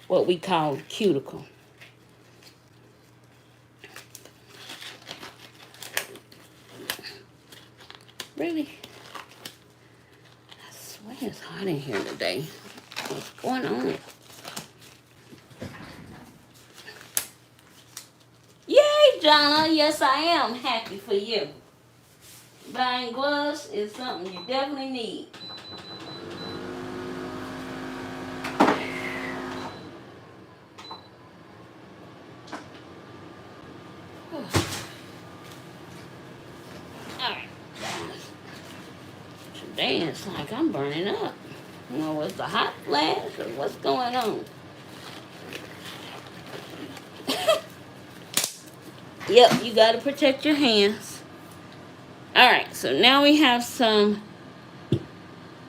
what we call cuticle. Really? I swear it's hot in here today. What's going on? Yay, Jonna. Yes, I am happy for you. Buying gloves is something you definitely need. Alright. Today it's like I'm burning up. You know, it's the hot flash or what's going on? Yep, you gotta protect your hands. Alright, so now we have some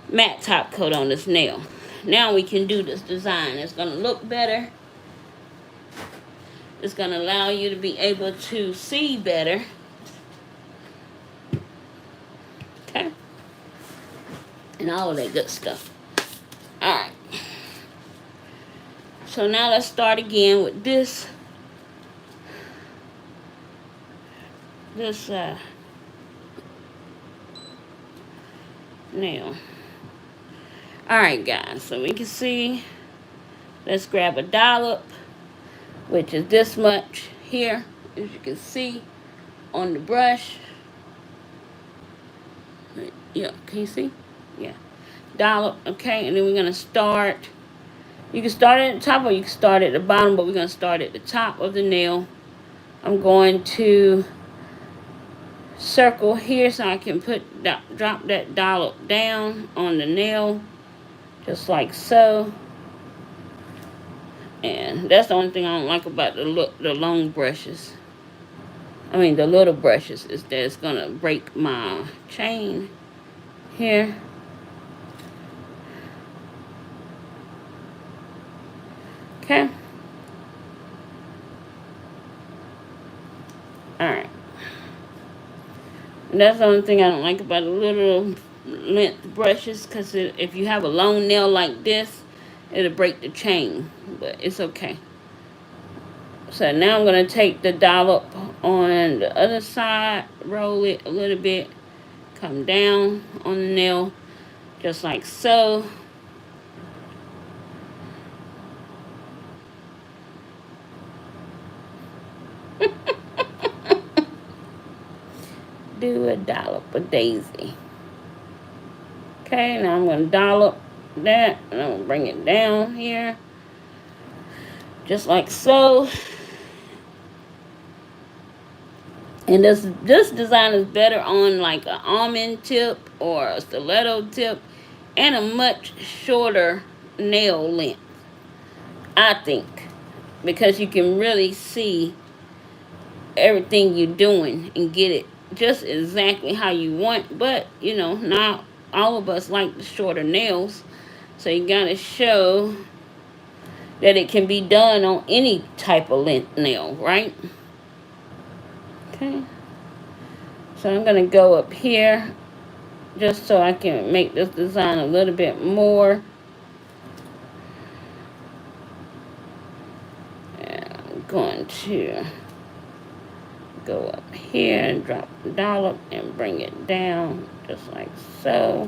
matte top coat on this nail. Now we can do this design. It's gonna look better. It's gonna allow you to be able to see better. Okay? And all of that good stuff. Alright. So now let's start again with this nail. Alright guys, so we can see, let's grab a dollop, which is this much here, as you can see on the brush. Yeah, can you see? Yeah. Dollop, okay, and then we're gonna start. You can start at the top or you can start at the bottom, but we're gonna start at the top of the nail. I'm going to circle here so I can drop that dollop down on the nail, just like so. And that's the only thing I don't like about the long brushes. I mean the little brushes, is that it's gonna break my chain here. Okay. Alright. And that's the only thing I don't like about the little length brushes, because if you have a long nail like this, It'll break the chain, but it's okay. So now I'm going to take the dollop on the other side, roll it a little bit, come down on the nail, just like so. Do a dollop of daisy. Okay, now I'm going to dollop that, and I'm going to bring it down here, just like so. And this design is better on like an almond tip or a stiletto tip and a much shorter nail length, I think, because you can really see everything you're doing and get it just exactly how you want. But you know, not all of us like the shorter nails, so you gotta show that it can be done on any type of length nail, right? Okay, so I'm gonna go up here just so I can make this design a little bit more. And I'm going to go up here and drop the dollop and bring it down just like so.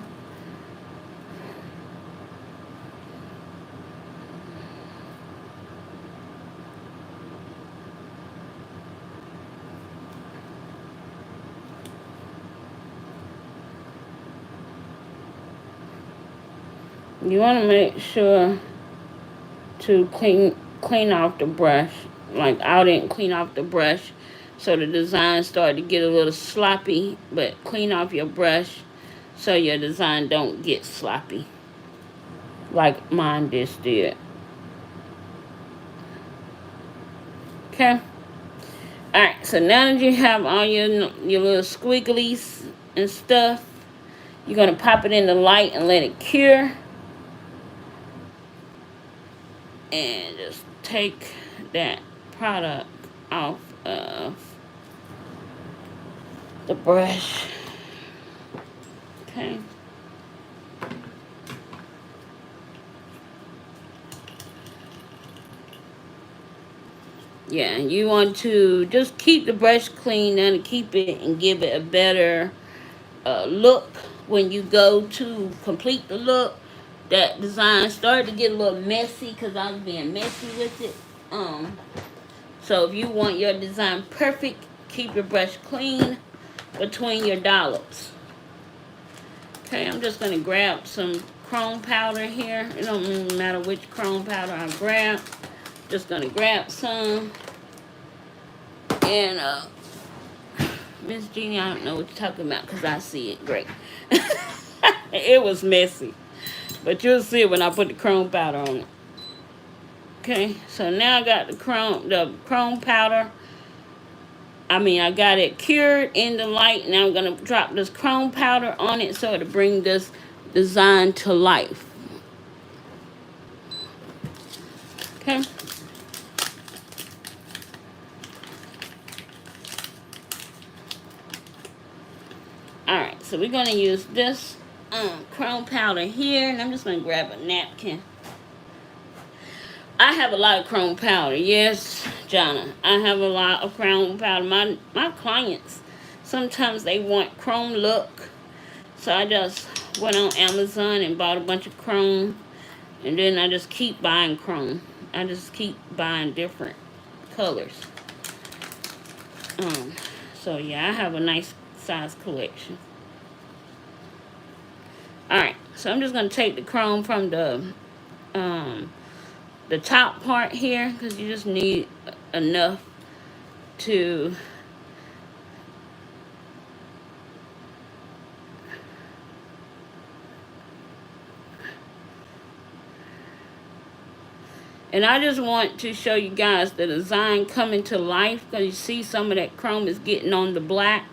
You want to make sure to clean off the brush. Like I didn't clean off the brush, so the design started to get a little sloppy. But clean off your brush so your design don't get sloppy, like mine just did. Okay. All right. So now that you have all your little squigglies and stuff, you're gonna pop it in the light and let it cure. And just take that product off of the brush. Okay. Yeah, you want to just keep the brush clean and keep it and give it a better look when you go to complete the look. That design started to get a little messy because I was being messy with it. So if you want your design perfect, keep your brush clean between your dollops. Okay, I'm just going to grab some chrome powder here. It don't really matter which chrome powder I grab. Just going to grab some. And Miss Jeannie, I don't know what you're talking about because I see it great. It was messy. But you'll see it when I put the chrome powder on it. Okay, so now I got the chrome powder. I got it cured in the light. Now I'm going to drop this chrome powder on it so to bring this design to life. Okay. Alright, so we're going to use this chrome powder here. And I'm just going to grab a napkin. I have a lot of chrome powder. Yes, Jonna. I have a lot of chrome powder. My clients, sometimes they want chrome look. So I just went on Amazon and bought a bunch of chrome. And then I just keep buying chrome. I just keep buying different colors. So yeah, I have a nice size collection. Alright, so I'm just going to take the chrome from the top part here, because you just need enough to and I just want to show you guys the design coming to life, because you see some of that chrome is getting on the black,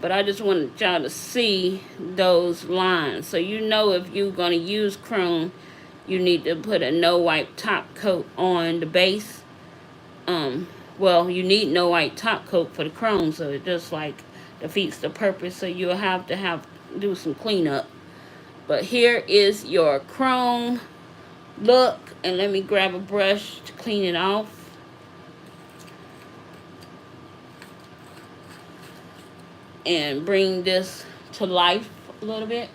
but I just wanted y'all to see those lines so you know if you're going to use chrome, you need to put a no wipe top coat on the base. Well, you need no white top coat for the chrome, so it just like defeats the purpose. So you'll have to do some cleanup. But here is your chrome look. And let me grab a brush to clean it off. And bring this to life a little bit.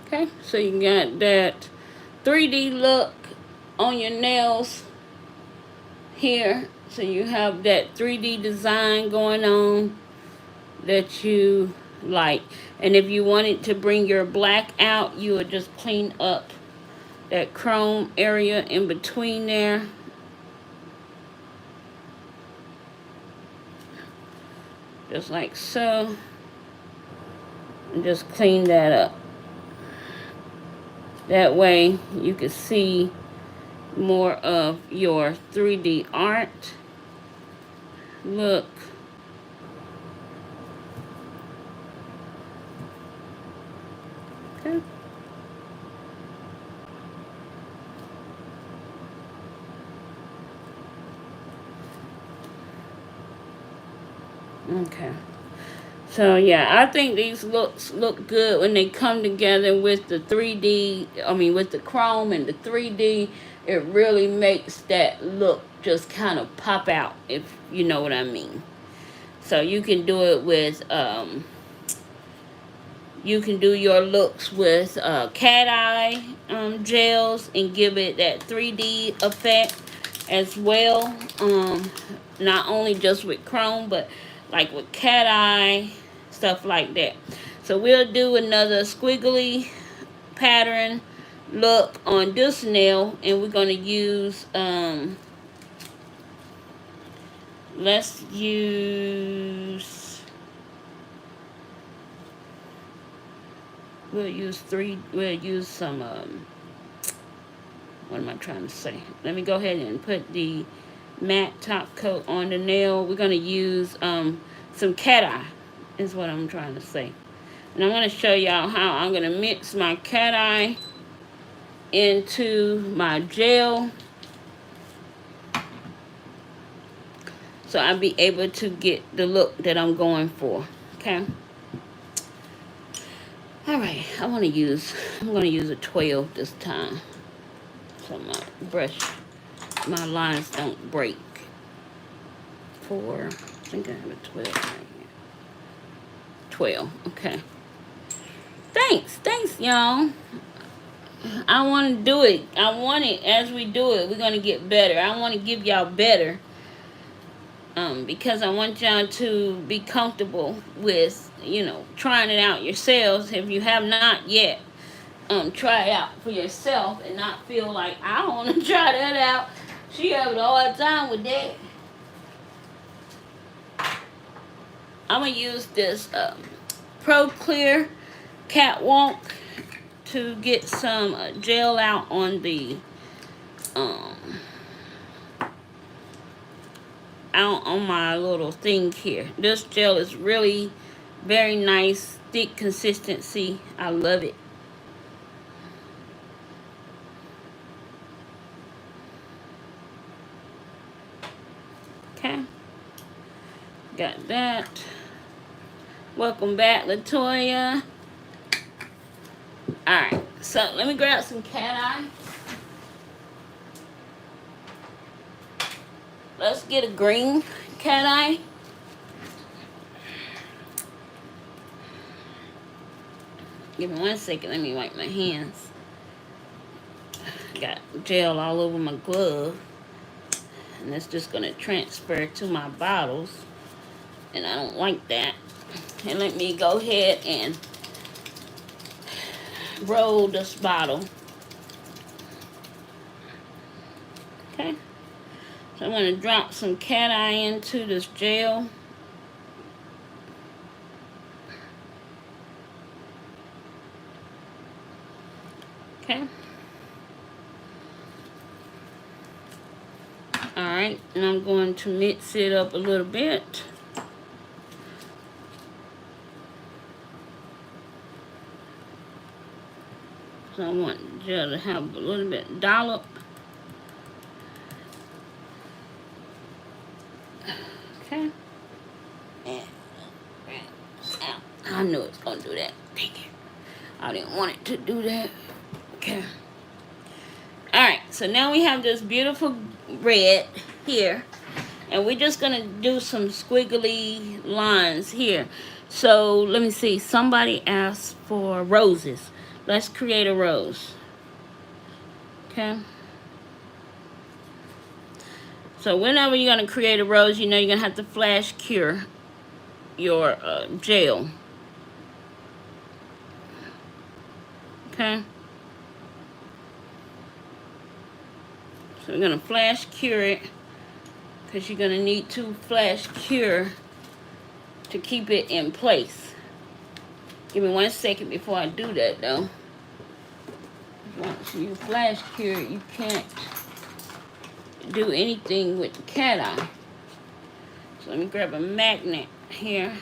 Okay, so you got that 3D look on your nails here. So you have that 3D design going on that you like. And if you wanted to bring your black out, you would just clean up that chrome area in between there. Just like so. And just clean that up. That way you can see more of your 3D art. Look. Okay. Okay. So yeah, I think these looks look good when they come together with the 3D, with the chrome and the 3D. It really makes that look just kind of pop out, if you know what I mean. So you can do it with, you can do your looks with cat eye gels and give it that 3D effect as well. Not only just with chrome, but like with cat eye, stuff like that. So we'll do another squiggly pattern look on this nail, and we're going to use let's use, we'll use some what am I trying to say? Let me go ahead and put the matte top coat on the nail. We're going to use some cat eye is what I'm trying to say. And I'm going to show y'all how I'm going to mix my cat eye into my gel, so I'll be able to get the look that I'm going for. Okay. Alright, I'm going to use a 12 this time, so my brush, my lines don't break. 4, I think I have a 12 right here. 12, okay. Thanks y'all. I want to do it. I want it, as we do it, we're going to get better. I want to give y'all better. Because I want y'all to be comfortable with, trying it out yourselves. If you have not yet, try it out for yourself and not feel like, I don't want to try that out. She having a hard time with that. I'm going to use this Pro Clear Catwalk to get some gel out on the out on my little thing here. This gel is really very nice, thick consistency. I love it. Okay, got that. Welcome back, Latoya. Alright, so let me grab some cat eye. Let's get a green cat eye. Give me 1 second, let me wipe my hands. Got gel all over my glove. And that's just going to transfer to my bottles. And I don't like that. And let me go ahead and roll this bottle. Okay. So I'm going to drop some cat eye into this gel. Okay. Alright, and I'm going to mix it up a little bit. So I want the gel to have a little bit dollop. Okay. And I knew it was gonna do that. Dang it. I didn't want it to do that. Okay. Alright, so now we have this beautiful red here. And we're just gonna do some squiggly lines here. So let me see. Somebody asked for roses. Let's create a rose. Okay. So whenever you're gonna create a rose, you know you're gonna have to flash cure your gel. Okay. So we're gonna flash cure it, because you're gonna need to flash cure to keep it in place. Give me 1 second before I do that though. Once you flash cure it, you can't do anything with the cat eye. So let me grab a magnet here.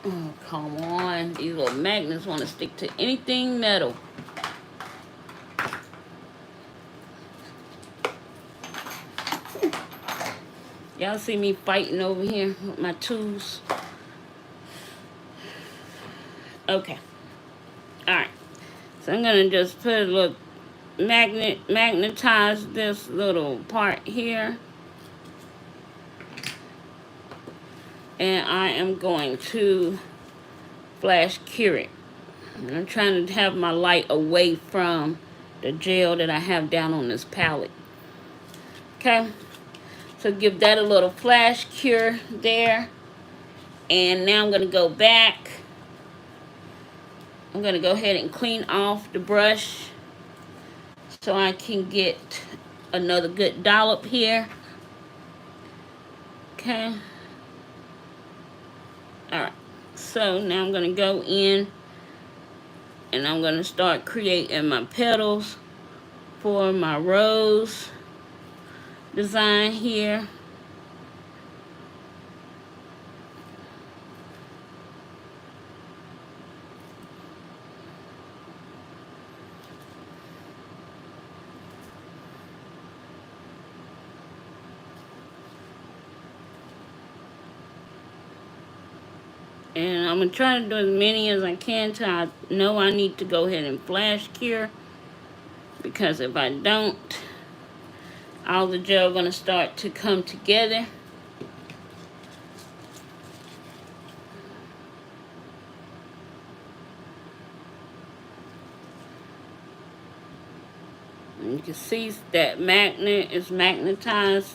Oh, come on. These little magnets want to stick to anything metal. Y'all see me fighting over here with my tools? Okay. Alright. So I'm going to just put a little magnetize this little part here. And I am going to flash cure it. And I'm trying to have my light away from the gel that I have down on this palette. Okay. So give that a little flash cure there. And now I'm going to go back. I'm going to go ahead and clean off the brush so I can get another good dollop here. Okay. Alright. So now I'm going to go in and I'm going to start creating my petals for my rose design here. And I'm going to try to do as many as I can till I know I need to go ahead and flash cure. Because if I don't, all the gel going to start to come together. And you can see that magnet is magnetized.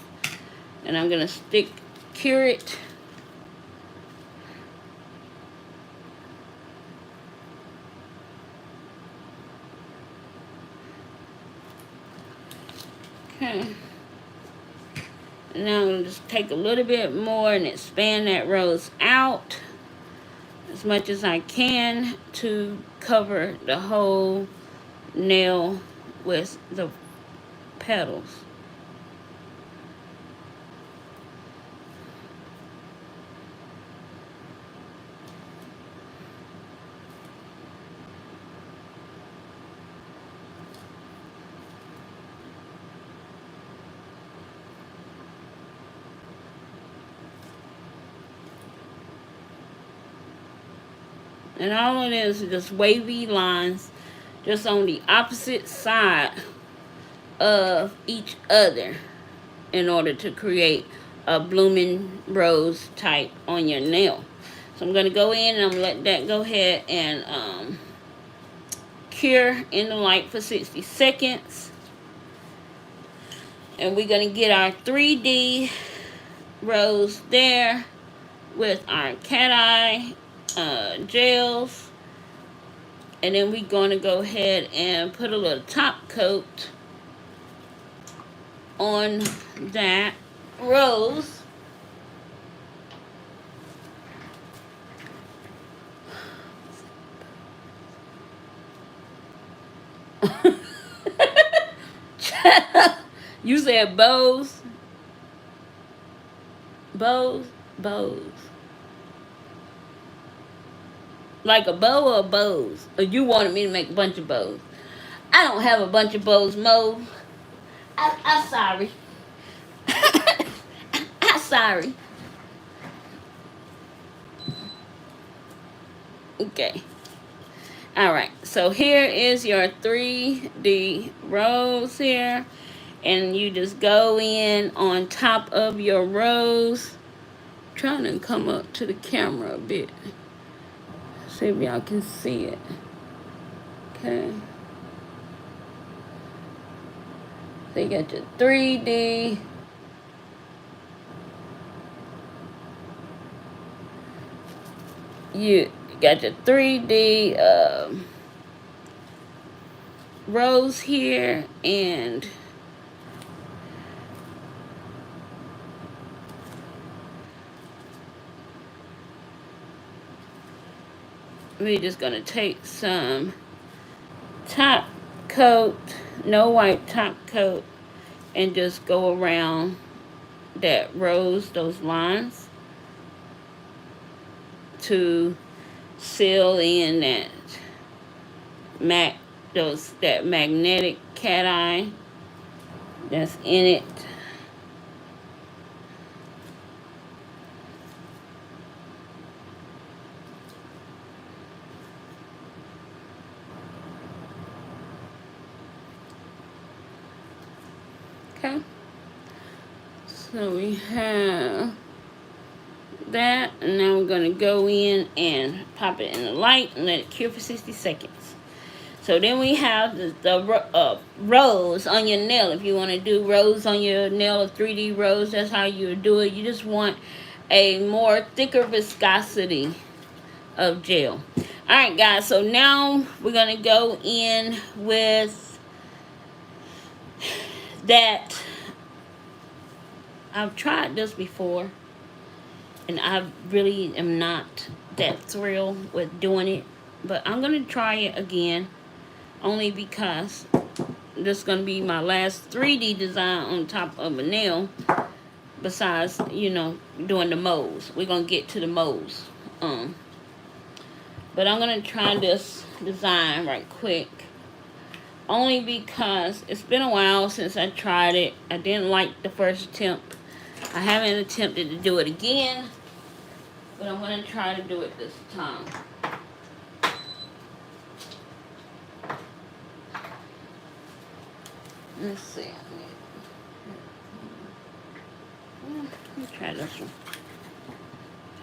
And I'm going to cure it. Okay. And now I'm going to just take a little bit more and expand that rose out as much as I can to cover the whole nail with the petals. And all it is just wavy lines just on the opposite side of each other in order to create a blooming rose type on your nail. So I'm going to go in and I'm going to let that go ahead and cure in the light for 60 seconds. And we're going to get our 3D rose there with our cat eye gels, and then we're going to go ahead and put a little top coat on that rose. You said bows. Bows. Like a bow or bows? Or you wanted me to make a bunch of bows? I don't have a bunch of bows, Mo. I'm sorry. I'm sorry. Okay. Alright, so here is your 3D rose here. And you just go in on top of your rose. I'm trying to come up to the camera a bit. See if y'all can see it. Okay. So you got your 3D. You got your 3D rose here, and we're just gonna take some top coat, no white top coat, and just go around that rose, those lines, to seal in that magnetic cat eye that's in it. Okay, so we have that, and now we're going to go in and pop it in the light and let it cure for 60 seconds. So then we have the rose on your nail. If you want to do rose on your nail, a 3D rose, that's how you do it. You just want a more thicker viscosity of gel. Alright guys, so now we're going to go in with that. I've tried this before, and I really am not that thrilled with doing it, but I'm going to try it again, only because this is going to be my last 3D design on top of a nail, besides, you know, doing the molds. We're going to get to the molds. But I'm going to try this design right quick, only because it's been a while since I tried it. I didn't like the first attempt. I haven't attempted to do it again, but I'm going to try to do it this time. Let's see. Let me try this one.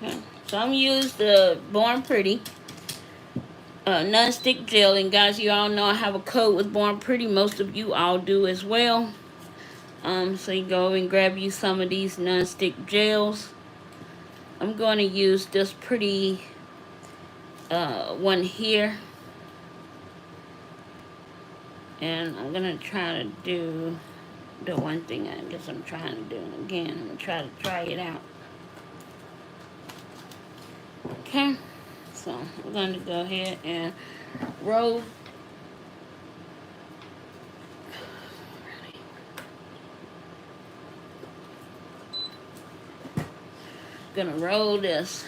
Okay. So I'm using the Born Pretty non-stick gel, and guys, you all know I have a code with Born Pretty. Most of you all do as well. So you go and grab you some of these non-stick gels. I'm going to use this pretty one here, and I'm going to try to do the one thing I guess I'm trying to do again. I'm going to try it out. Okay, so we're going to go ahead and roll. Gonna roll this.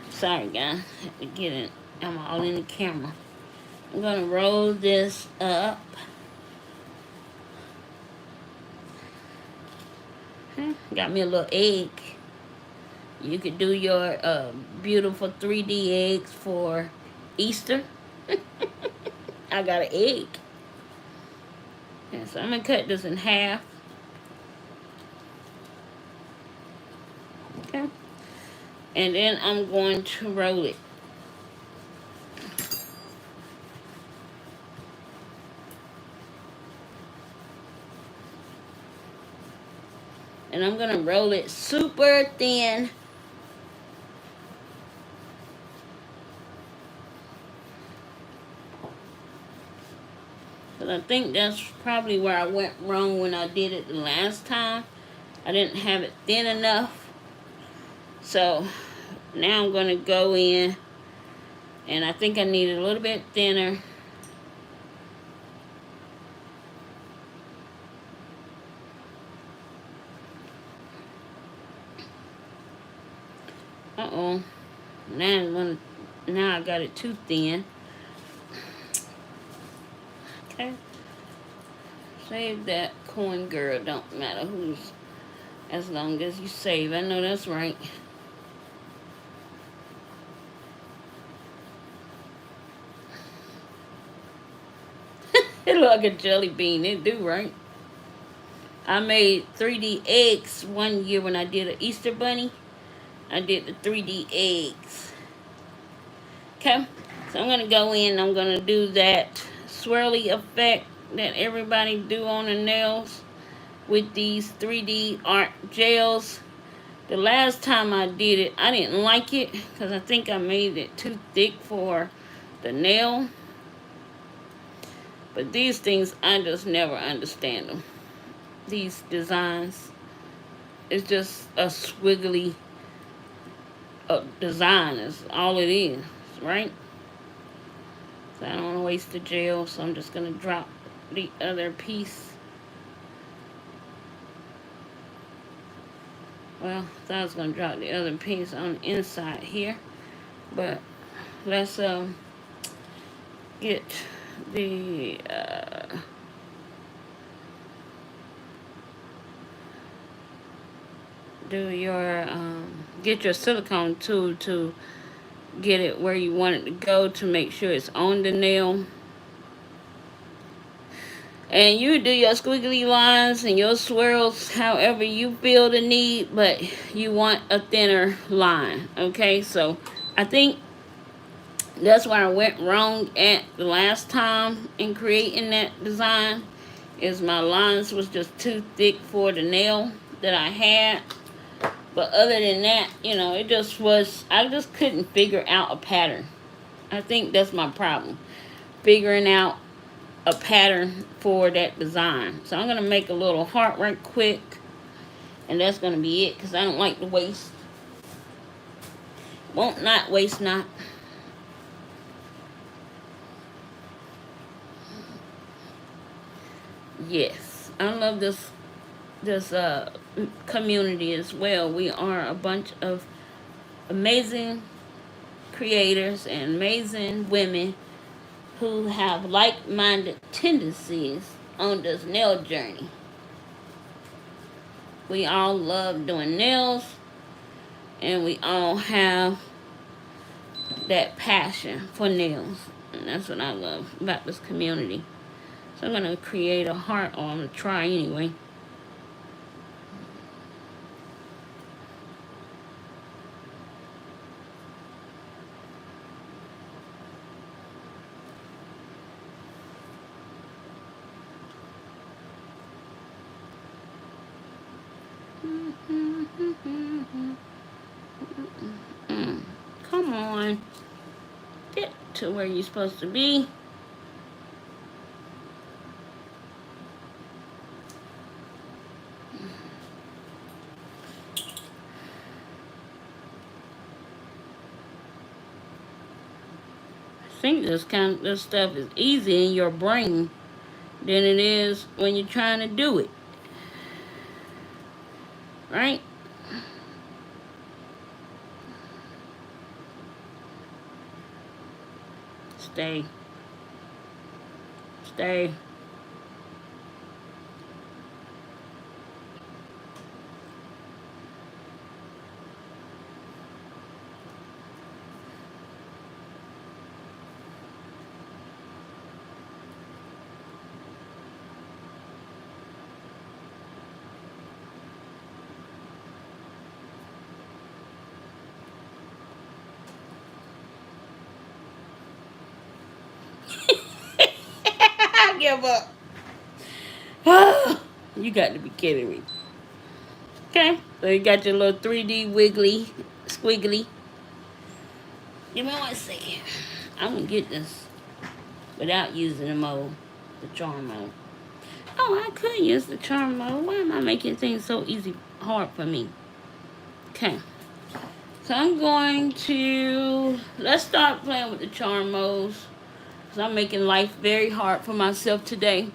Sorry guys, I have to get it. I'm all in the camera. I'm gonna roll this up. Okay. Got me a little egg. You could do your beautiful 3D eggs for Easter. I got an egg. Okay, so I'm gonna cut this in half. Okay. And then I'm going to roll it. And I'm going to roll it super thin. But I think that's probably where I went wrong when I did it the last time. I didn't have it thin enough. So now I'm going to go in, and I think I need it a little bit thinner. Uh-oh. Now I'm going to Now I got it too thin. Okay. Save that coin, girl. Don't matter who's, as long as you save. I know that's right. It look like a jelly bean. It do, right? I made 3D eggs one year when I did an Easter bunny. I did the 3D eggs. Okay, so I'm gonna go in. I'm gonna do that swirly effect that everybody do on the nails with these 3D art gels. The last time I did it, I didn't like it because I think I made it too thick for the nail. But these things, I just never understand them. These designs, it's just a squiggly design. Is all it is, right? So I don't want to waste the gel, so I'm just going to drop the other piece. Well, I thought I was going to drop the other piece on the inside here. But let's get the get your silicone tool to get it where you want it to go, to make sure it's on the nail. And you do your squiggly lines and your swirls however you feel the need, but you want a thinner line, okay? So I think that's where I went wrong at the last time in creating that design, is my lines was just too thick for the nail that I had. But other than that, you know, it just was, I just couldn't figure out a pattern. I think that's my problem, figuring out a pattern for that design. So I'm going to make a little heart right quick, and that's going to be it, because I don't like to waste. Won't not waste not. Yes, I love this community as well. We are a bunch of amazing creators and amazing women who have like-minded tendencies on this nail journey. We all love doing nails, and we all have that passion for nails, and that's what I love about this community. So I'm going to create a heart, or I'm going to try anyway. Come on. Get to where you're supposed to be. I think this stuff is easy in your brain than it is when you're trying to do it. Right? Stay. Stay. I give up. You got to be kidding me. Okay, so you got your little 3D wiggly, squiggly. Give me 1 second. I'm going to get this without using the mold, the charm mold. Oh, I could use the charm mold. Why am I making things so easy, hard for me? Okay, so I'm going to, let's start playing with the charm molds, because I'm making life very hard for myself today.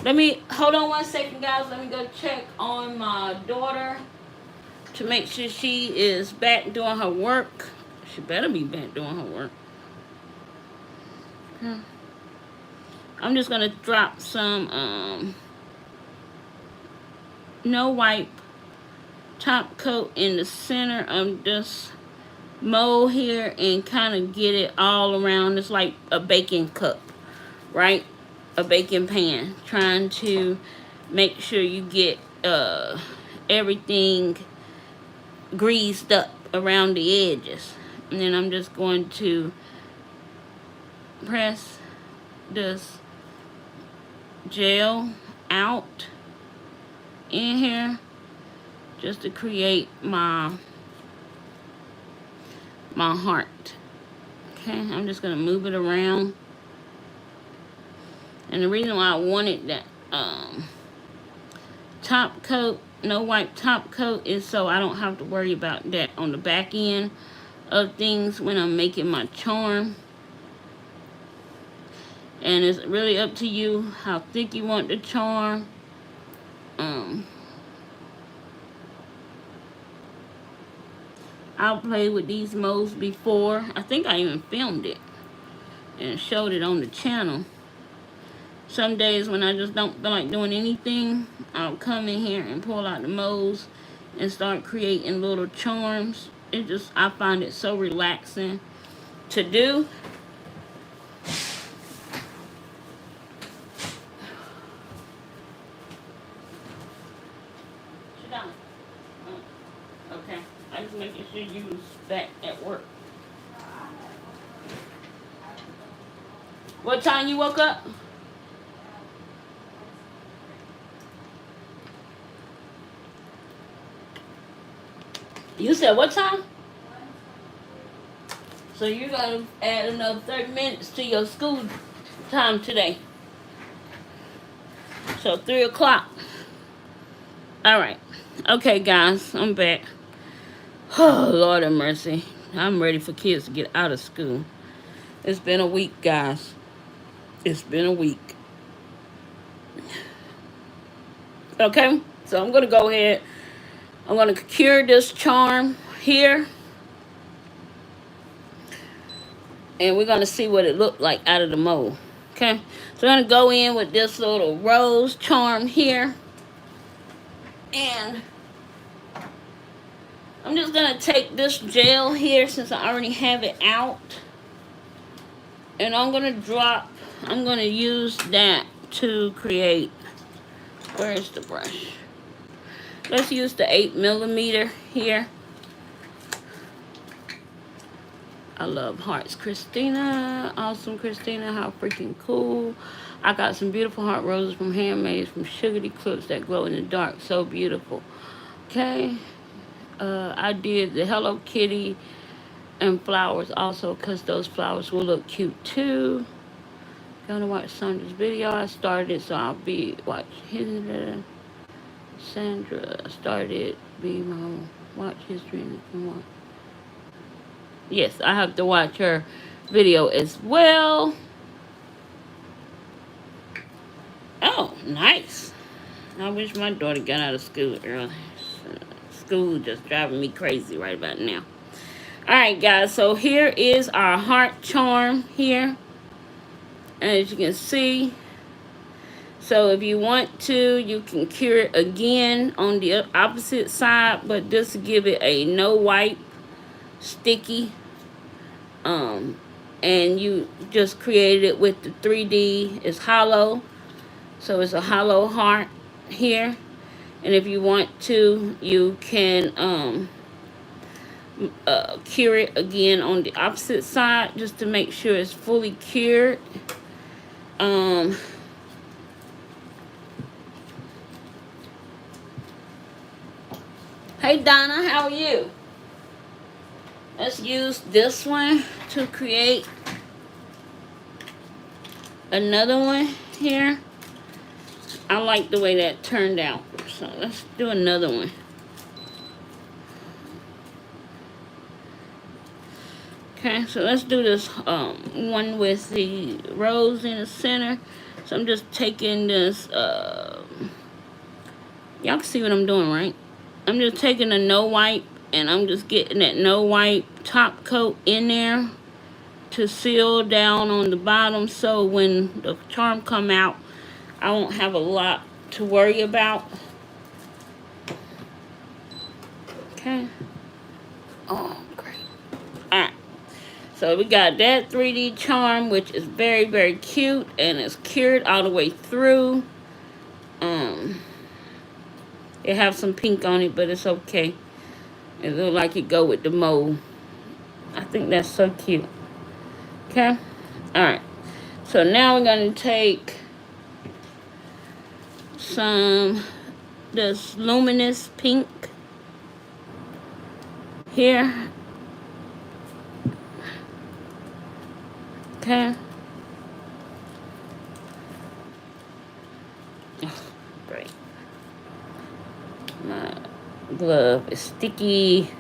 Let me, hold on 1 second, guys. Let me go check on my daughter to make sure she is back doing her work. She better be back doing her work. I'm just gonna drop some no wipe top coat in the center of this mold here and kind of get it all around. It's like a baking cup, right? A baking pan. Trying to make sure you get everything greased up around the edges. And then I'm just going to press this gel out in here just to create my heart. Okay, I'm just gonna move it around. And the reason why I wanted that top coat, no wipe top coat, is so I don't have to worry about that on the back end of things when I'm making my charm. And it's really up to you how thick you want the charm. I've played with these molds before. I think I even filmed it and showed it on the channel. Some days when I just don't feel like doing anything, I'll come in here and pull out the molds and start creating little charms. I find it so relaxing to do. Sit down. Okay, I'm just making sure you's back at work. What time you woke up? You said what time? So you're gonna add another 30 minutes to your school time today. So 3 o'clock. Alright. Okay, guys, I'm back. Oh, Lord have mercy. I'm ready for kids to get out of school. It's been a week, guys. It's been a week. Okay, so I'm gonna go ahead. I'm gonna cure this charm here. And we're gonna see what it looked like out of the mold. Okay, so I'm gonna go in with this little rose charm here. And I'm just gonna take this gel here since I already have it out. And I'm gonna use that to create, where's the brush? Let's use the 8mm here. I love hearts. Christina, awesome Christina, how freaking cool. I got some beautiful heart roses from Handmade from Sugary Clips that glow in the dark. So beautiful. Okay. I did the Hello Kitty and flowers also because those flowers will look cute too. Gonna watch Sandra's video. I started, so I'll be watching Sandra started be my watch history and what. Yes, I have to watch her video as well. Oh, nice. I wish my daughter got out of school early. School just driving me crazy right about now. Alright, guys, so here is our heart charm here. As you can see. So if you want to, you can cure it again on the opposite side, but just give it a no wipe sticky. And you just created it with the 3D. It's hollow, so it's a hollow heart here. And if you want to, you can cure it again on the opposite side just to make sure it's fully cured. Hey Donna, how are you? Let's use this one to create another one here. I like the way that turned out. So let's do another one. Okay, so let's do this one with the rose in the center. So I'm just taking this, y'all can see what I'm doing, right? I'm just taking a no wipe And I'm just getting that no wipe top coat in there to seal down on the bottom, so when the charm come out, I won't have a lot to worry about. Okay. Oh, great. Alright. So we got that 3D charm, which is very, very cute, and it's cured all the way through. It have some pink on it, but it's okay. It look like it go with the mold. I think that's so cute. Okay. Alright. So now we're going to take some this luminous pink here. Okay. Oh, great. My glove is sticky.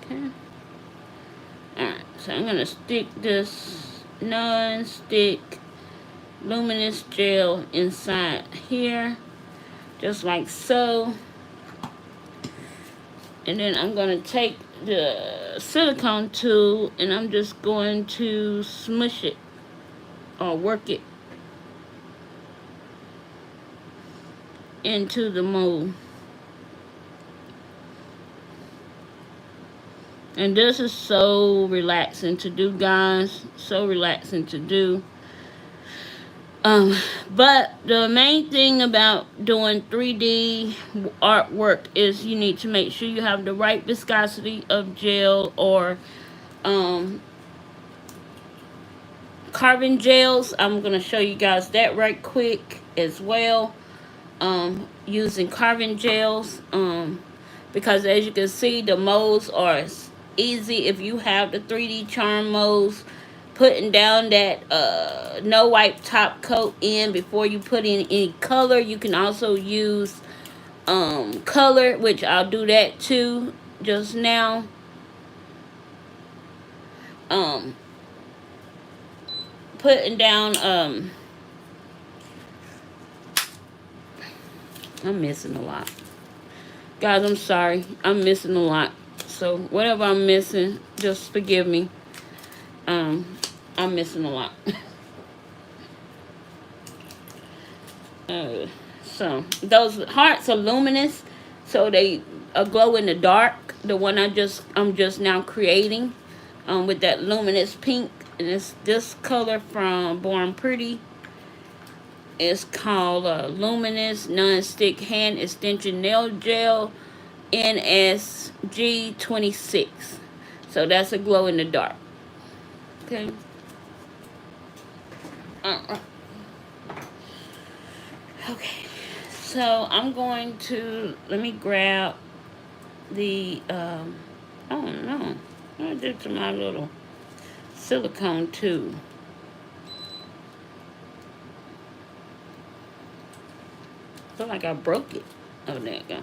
Okay. Alright, so I'm gonna stick this non-stick luminous gel inside here, just like so. And then I'm going to take the silicone tool and I'm just going to smush it or work it into the mold. And this is so relaxing to do, guys. So relaxing to do. But the main thing about doing 3D artwork is you need to make sure you have the right viscosity of gel or carbon gels. I'm going to show you guys that right quick as well. Using carbon gels. Because as you can see, the molds are easy if you have the 3D charm molds. Putting down that no wipe top coat in before you put in any color. You can also use color, which I'll do that too just now. Putting down I'm missing a lot, guys. I'm sorry, I'm missing a lot, so whatever I'm missing, just forgive me. I'm missing a lot. So those hearts are luminous, so they glow in the dark. The one I'm just now creating with that luminous pink, and it's this color from Born Pretty. It's called Luminous Non-Stick Hand Extension Nail Gel NS G26. So that's a glow in the dark. Okay. Okay, so I'm going to, let me grab the, I don't know, what I did to my little silicone tube. I feel like I broke it. Oh, there you go.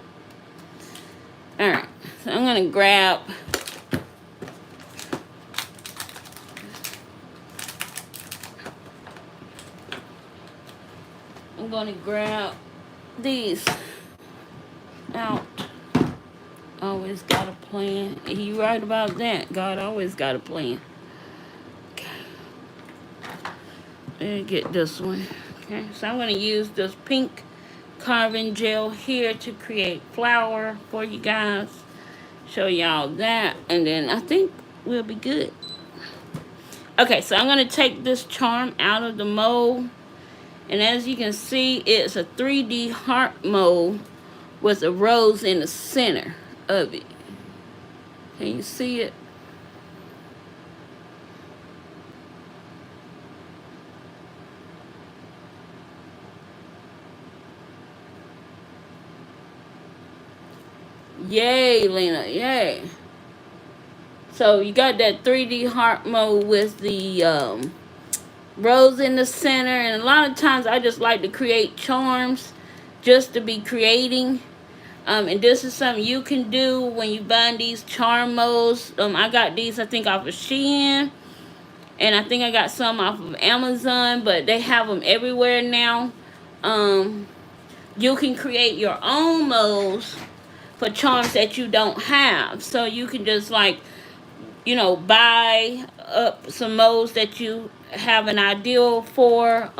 Alright, so I'm going to grab these out. Always got a plan. You right about that. God always got a plan. Okay. Let me get this one. Okay, so I'm going to use this pink carbon gel here to create flower for you guys. Show y'all that. And then I think we'll be good. Okay, so I'm going to take this charm out of the mold. And as you can see, it's a 3D heart mold with a rose in the center of it. Can you see it? Yay, Lena, yay. So you got that 3D heart mold with the rose in the center. And a lot of times I just like to create charms just to be creating. And this is something you can do when you buy these charm molds. I got these, I think, off of Shein. And I think I got some off of Amazon. But they have them everywhere now. you can create your own molds for charms that you don't have. So you can just like, you know, buy up some molds that you have an ideal for.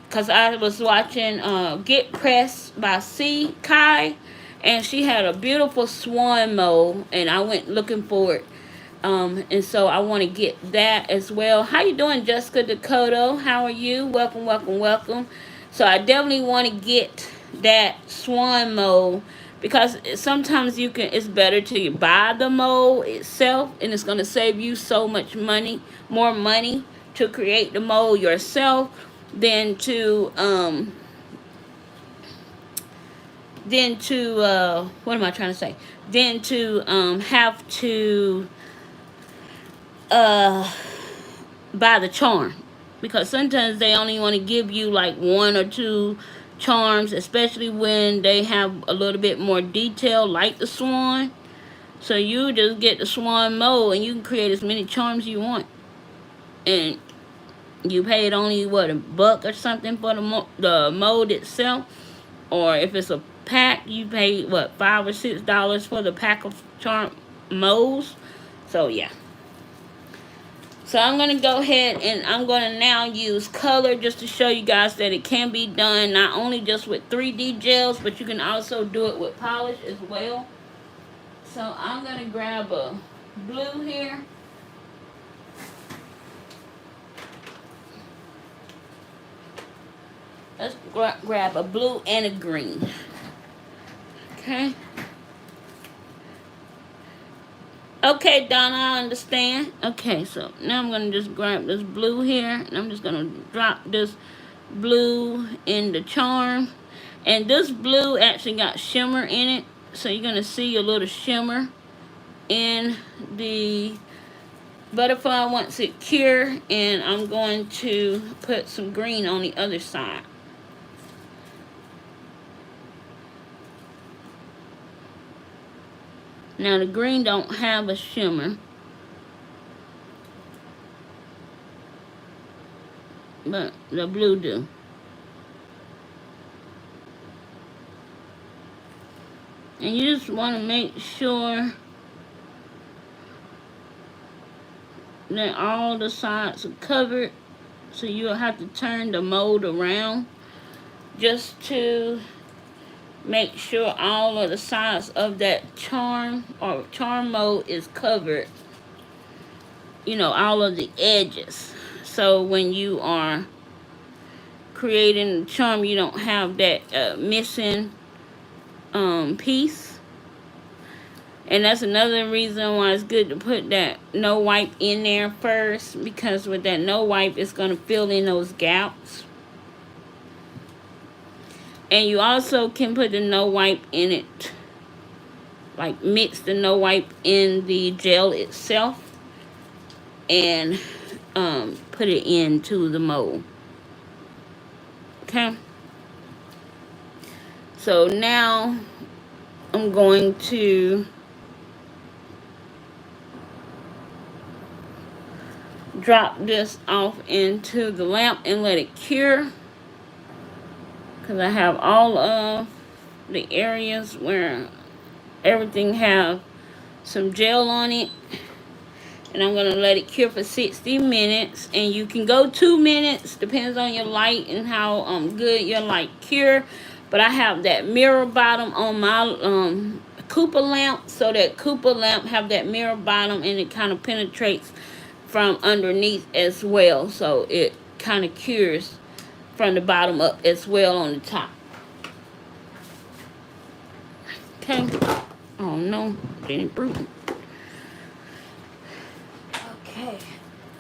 Because I was watching Get Pressed by C. Kai, and she had a beautiful swan mold, and I went looking for it. And so I want to get that as well. How you doing, Jessica Dakota? How are you? Welcome, welcome, welcome. So I definitely want to get that swan mold, because sometimes you can, it's better to buy the mold itself, and it's going to save you so much money, more money, to create the mold yourself than to what am I trying to say, than to have to buy the charm, because sometimes they only want to give you like one or two charms, especially when they have a little bit more detail like the swan. So you just get the swan mold and you can create as many charms you want, and you paid only what, $1 or something for the mold itself, or if it's a pack you pay what, $5 or $6 for the pack of charm molds. So yeah. So I'm going to go ahead and I'm going to now use color just to show you guys that it can be done not only just with 3D gels, but you can also do it with polish as well. So I'm going to grab a blue here. Let's grab a blue and a green. Okay. Okay, Donna, I understand. Okay, so now I'm going to just grab this blue here, and I'm just going to drop this blue in the charm. And this blue actually got shimmer in it, so you're going to see a little shimmer in the butterfly once it cures. And I'm going to put some green on the other side. Now the green don't have a shimmer, but the blue do. And you just want to make sure that all the sides are covered, so you'll have to turn the mold around just to make sure all of the sides of that charm or charm mold is covered, you know, all of the edges. So when you are creating the charm, you don't have that missing piece. And that's another reason why it's good to put that no wipe in there first, because with that no wipe, it's going to fill in those gaps. And you also can put the no wipe in it, like mix the no wipe in the gel itself and put it into the mold. Okay. So now I'm going to drop this off into the lamp and let it cure, because I have all of the areas where everything have some gel on it, and I'm going to let it cure for 60 minutes. And you can go 2 minutes, depends on your light and how good your light cure. But I have that mirror bottom on my Cooper lamp, so that Cooper lamp have that mirror bottom, and it kind of penetrates from underneath as well, so it kind of cures from the bottom up as well on the top. Okay. Oh no, Dennis Bruton. Okay.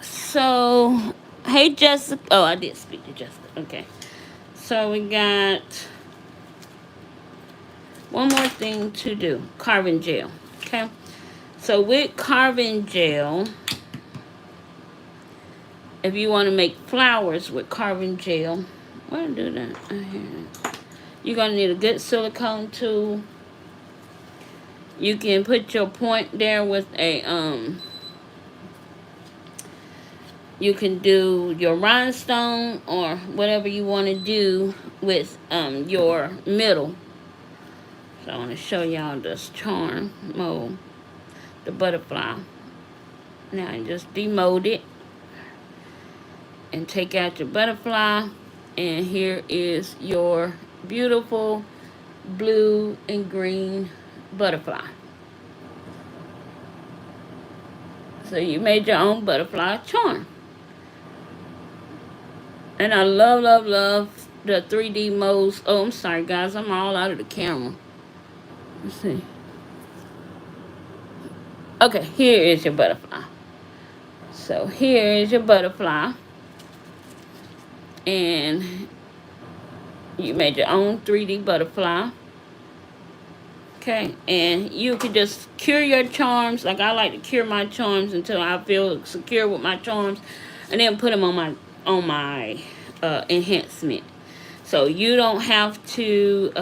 So, hey Jessica. Oh, I did speak to Jessica. Okay. So we got one more thing to do. Carving gel. Okay. So with carving gel, if you want to make flowers with carving gel, where do that? You're going to need a good silicone tool. You can put your point there with a You can do your rhinestone or whatever you want to do with your middle. So I want to show y'all this charm mold, the butterfly. Now I just demold it and take out your butterfly, and here is your beautiful blue and green butterfly. So you made your own butterfly charm. And I love the 3D molds. Oh, I'm sorry guys, I'm all out of the camera. Let's see. Okay, here is your butterfly. So here is your butterfly. And you made your own 3D butterfly. Okay, and you could just cure your charms. Like I like to cure my charms until I feel secure with my charms, and then put them on my enhancement. So you don't have to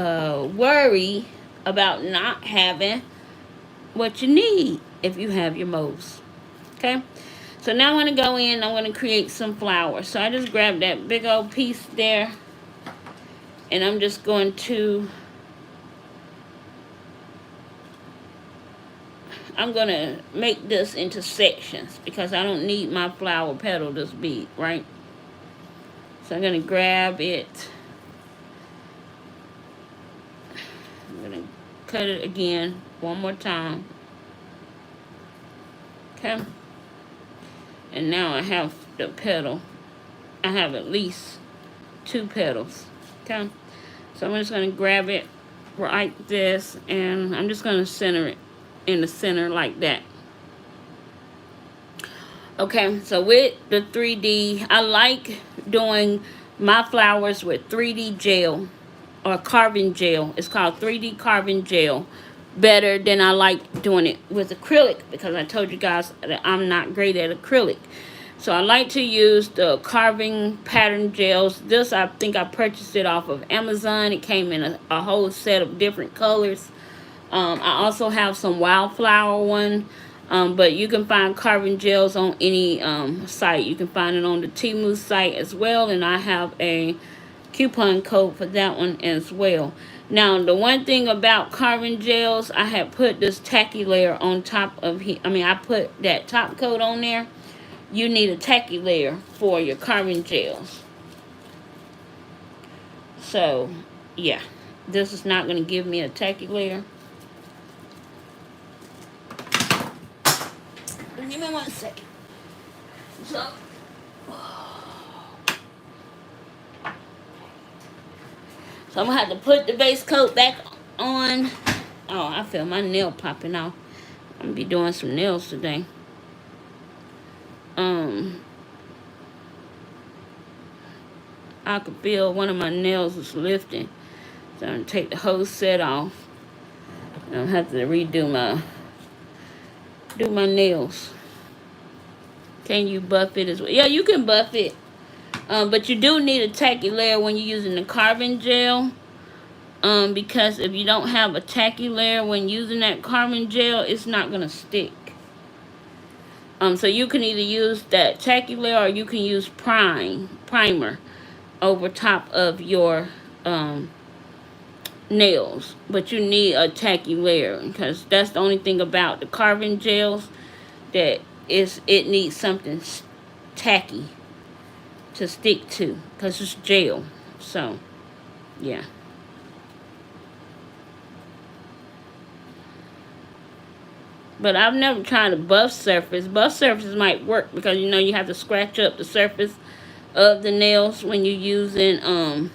worry about not having what you need if you have your molds. Okay, so now I'm going to go in, I'm going to create some flowers. So I just grabbed that big old piece there, and I'm just going to make this into sections because I don't need my flower petal this big, right? So I'm going to grab it. I'm going to cut it again one more time. Okay. And now I have the petal. I have at least 2 petals. Okay. So I'm just going to grab it like this, and I'm just going to center it in the center like that. Okay, so with the 3D, I like doing my flowers with 3D gel or carving gel. It's called 3D carving gel. Better than I like doing it with acrylic because I told you guys that I'm not great at acrylic. So I like to use the carving pattern gels. This, I think I purchased it off of Amazon. It came in a whole set of different colors. I also have some wildflower one. But you can find carving gels on any site. You can find it on the Temu site as well. And I have a coupon code for that one as well. Now, the one thing about carving gels, I had put this tacky layer on top of here. I mean, I put that top coat on there. You need a tacky layer for your carving gels. So, yeah. This is not going to give me a tacky layer. Give me 1 second. So I'm going to have to put the base coat back on. Oh, I feel my nail popping off. I'm going to be doing some nails today. I could feel one of my nails is lifting. So I'm going to take the whole set off. And I'll have to redo my nails. Can you buff it as well? Yeah, you can buff it. But you do need a tacky layer when you're using the carving gel. Because if you don't have a tacky layer when using that carving gel, it's not going to stick. So you can either use that tacky layer or you can use primer over top of your nails. But you need a tacky layer because that's the only thing about the carving gels, that it needs something tacky to stick to because it's gel. So, yeah. But I've never tried a buff surface. Buff surfaces might work because, you know, you have to scratch up the surface of the nails when you're using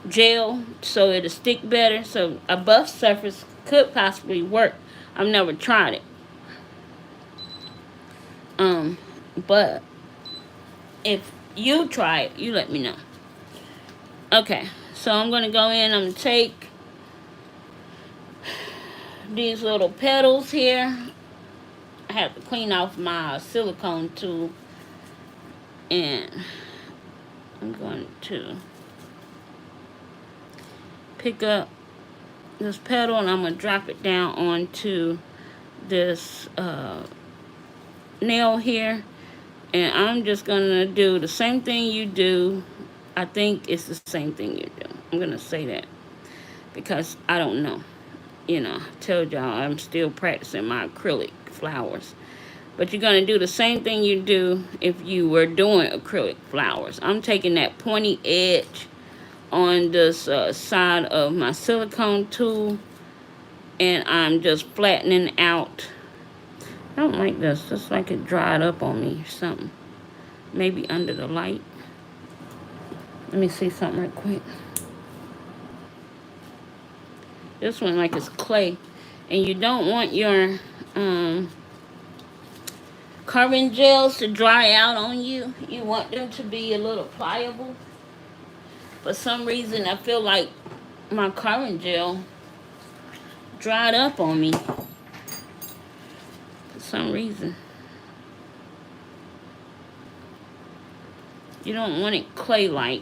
gel so it'll stick better. So a buff surface could possibly work. I've never tried it. But if you try it, you let me know. Okay, so I'm going to go in. I'm going to take these little petals here. I have to clean off my silicone tool. And I'm going to pick up this petal and I'm going to drop it down onto this nail here. And I'm just gonna do the same thing you do. I think it's the same thing you do. I'm gonna say that because I don't know. You know, I told y'all I'm still practicing my acrylic flowers. But you're going to do the same thing you do if you were doing acrylic flowers. I'm taking that pointy edge on this side of my silicone tool, and I'm just flattening out. I don't like this. Just like it dried up on me or something. Maybe under the light. Let me see something right quick. This one like it's clay. And you don't want your carbon gels to dry out on you. You want them to be a little pliable. For some reason, I feel like my carbon gel dried up on me. For some reason. You don't want it clay-like.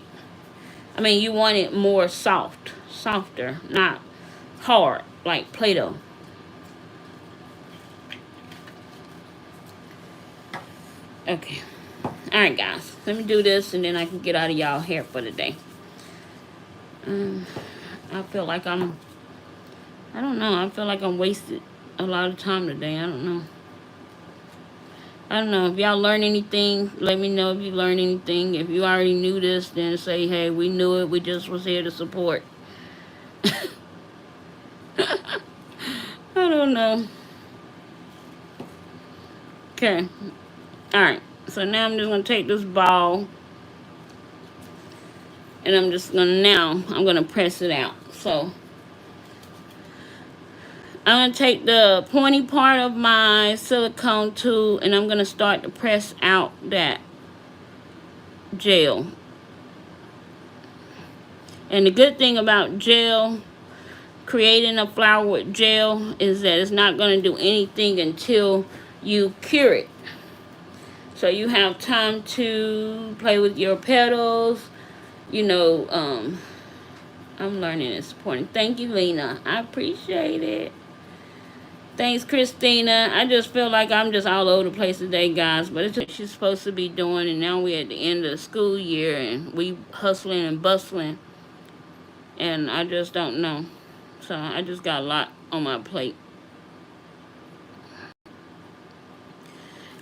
I mean, you want it more softer, not hard, like Play-Doh. Okay. Alright, guys. Let me do this, and then I can get out of y'all hair for the day. I feel like I don't know. I feel like I'm wasted a lot of time today. I don't know. If y'all learn anything, let me know if you learned anything. If you already knew this, then say, hey, we knew it. We just was here to support. I don't know. Okay. Alright. So now I'm just going to take this ball. And I'm going to press it out. So I'm going to take the pointy part of my silicone tool, and I'm going to start to press out that gel. And the good thing about gel, creating a flower with gel, is that it's not going to do anything until you cure it. So you have time to play with your petals. You know, I'm learning it's important. Thank you, Lena. I appreciate it. Thanks, Christina. I just feel like I'm just all over the place today, guys. But it's what she's supposed to be doing. And now we're at the end of the school year. And we hustling and bustling. And I just don't know. So I just got a lot on my plate.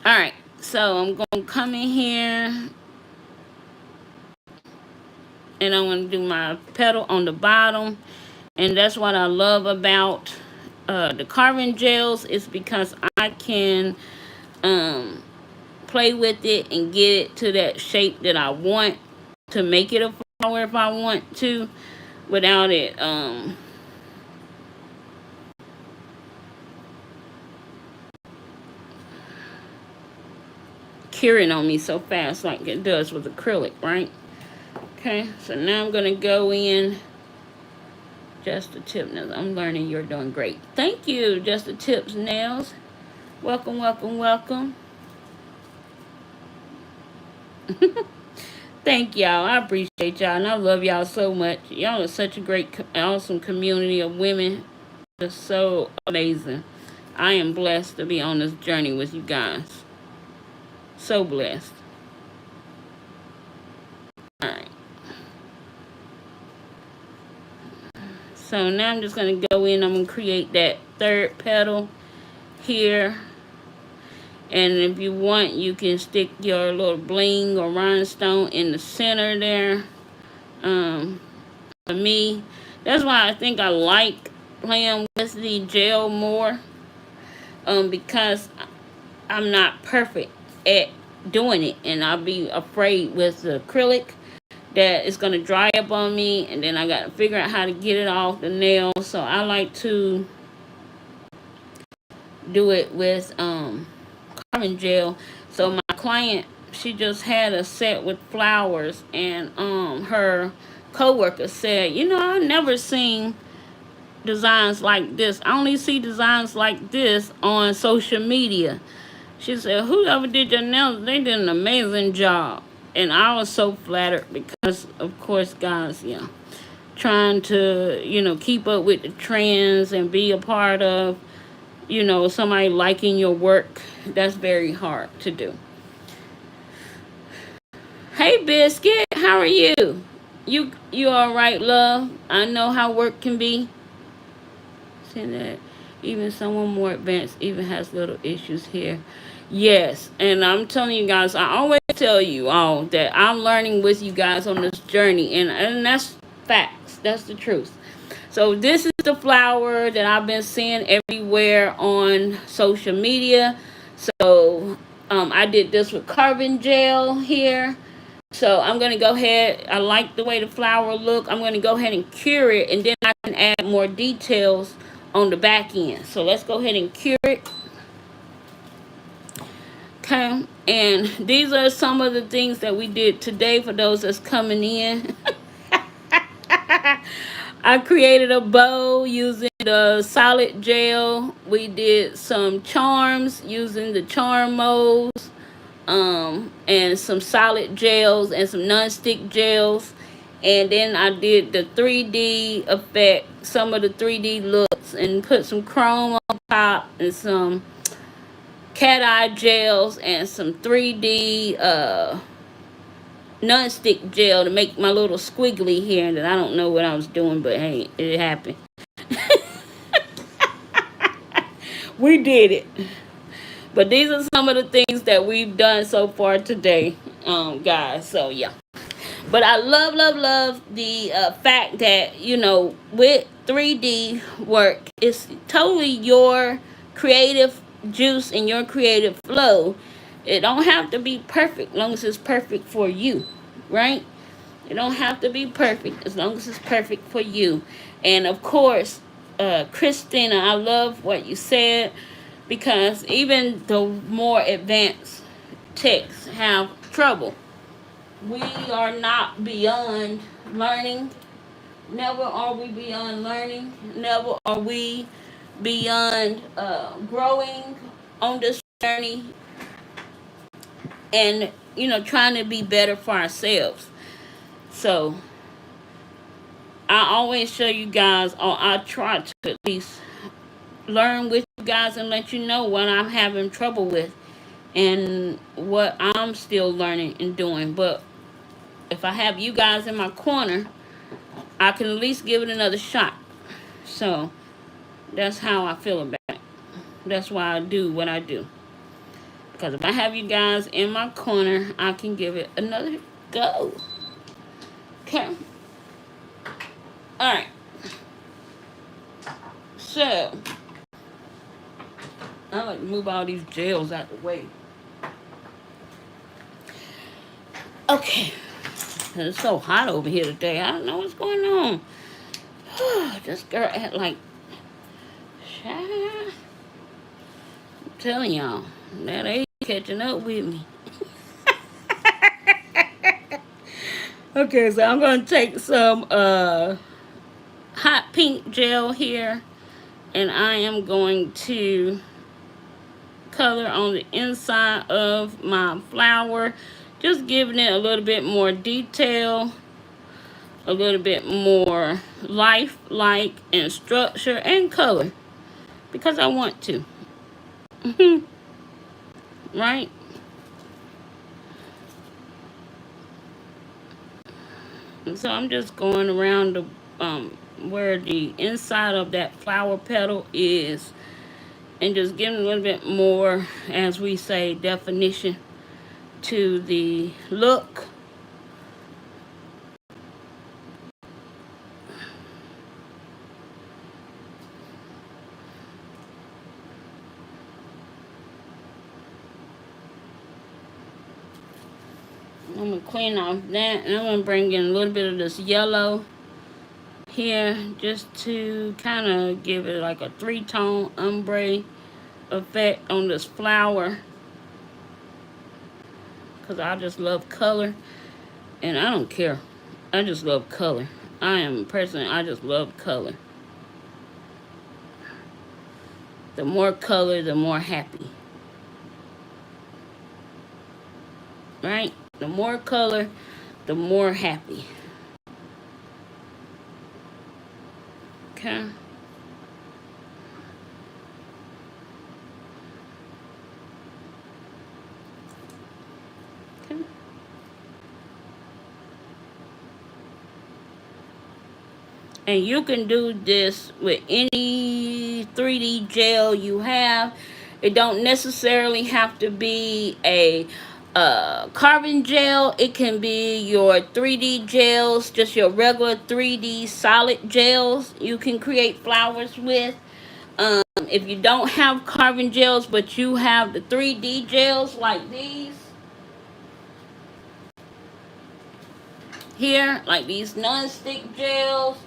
Alright. So I'm going to come in here. And I'm going to do my petal on the bottom. And that's what I love about the carbon gels, is because I can play with it and get it to that shape that I want to make it a flower if I want to, without it curing on me so fast like it does with acrylic, right? Okay, so now I'm going to go in Just the Tip Nails. I'm learning, you're doing great. Thank you, Just the Tips Nails. Welcome, welcome, welcome. Thank y'all. I appreciate y'all, and I love y'all so much. Y'all are such a great, awesome community of women. It's so amazing. I am blessed to be on this journey with you guys. So blessed. Alright. So now I'm just going to go in. I'm going to create that third petal here. And if you want, you can stick your little bling or rhinestone in the center there. For me, that's why I think I like playing with the gel more. Because I'm not perfect at doing it. And I'll be afraid with the acrylic that it's going to dry up on me. And then I got to figure out how to get it off the nail. So I like to do it with carbon gel. So my client, she just had a set with flowers, and her coworker said, you know, I've never seen designs like this. I only see designs like this on social media. She said, whoever did your nails, they did an amazing job. And I was so flattered because, of course, guys, yeah, trying to, you know, keep up with the trends and be a part of, you know, somebody liking your work, that's very hard to do. Hey Biscuit, how are you? You all right, love? I know how work can be. Saying that even someone more advanced even has little issues here. Yes, and I'm telling you guys, I always tell you all that I'm learning with you guys on this journey, and that's facts. That's the truth. So this is the flower that I've been seeing everywhere on social media. So I did this with carbon gel here. So I'm going to go ahead. I like the way the flower look. I'm going to go ahead and cure it, and then I can add more details on the back end. So let's go ahead and cure it. Okay, and these are some of the things that we did today for those that's coming in. I created a bow using the solid gel. We did some charms using the charm molds, and some solid gels and some non-stick gels. And then I did the 3D effect, some of the 3D looks, and put some chrome on top and some cat eye gels and some 3D non-stick gel to make my little squiggly here. And I don't know what I was doing, but hey, it happened. We did it. But these are some of the things that we've done so far today, guys. So yeah. But I love the fact that, you know, with 3D work, it's totally your creative juice and your creative flow. It don't have to be perfect as long as it's perfect for you, right? It don't have to be perfect as long as it's perfect for you. And of course, Christina, I love what you said, because even the more advanced techs have trouble. We are not beyond learning. Never are we beyond learning. Never are we beyond growing on this journey, and, you know, trying to be better for ourselves. So I always show you guys, or I try to at least learn with you guys and let you know what I'm having trouble with and what I'm still learning and doing. But if I have you guys in my corner, I can at least give it another shot. So that's how I feel about it. That's why I do what I do. Because if I have you guys in my corner, I can give it another go. Okay. Alright. So I like to move all these gels out the way. Okay. It's so hot over here today. I don't know what's going on. This girl act like, I'm telling y'all, that ain't catching up with me. Okay, so I'm gonna take some hot pink gel here, and I am going to color on the inside of my flower, just giving it a little bit more detail, a little bit more life-like and structure and color, because I want to. Right? And so I'm just going around the where the inside of that flower petal is, and just giving a little bit more, as we say, definition to the look. I'm going to clean off that, and I'm going to bring in a little bit of this yellow here, just to kind of give it like a 3-tone ombre effect on this flower, because I just love color, and I don't care. I just love color. I am a person, I just love color. The more color, the more happy. Right? The more color, the more happy. Okay. Okay. And you can do this with any 3D gel you have. It don't necessarily have to be a carbon gel. It can be your 3D gels, just your regular 3D solid gels you can create flowers with. If you don't have carbon gels, but you have the 3D gels like these here, like these non-stick gels,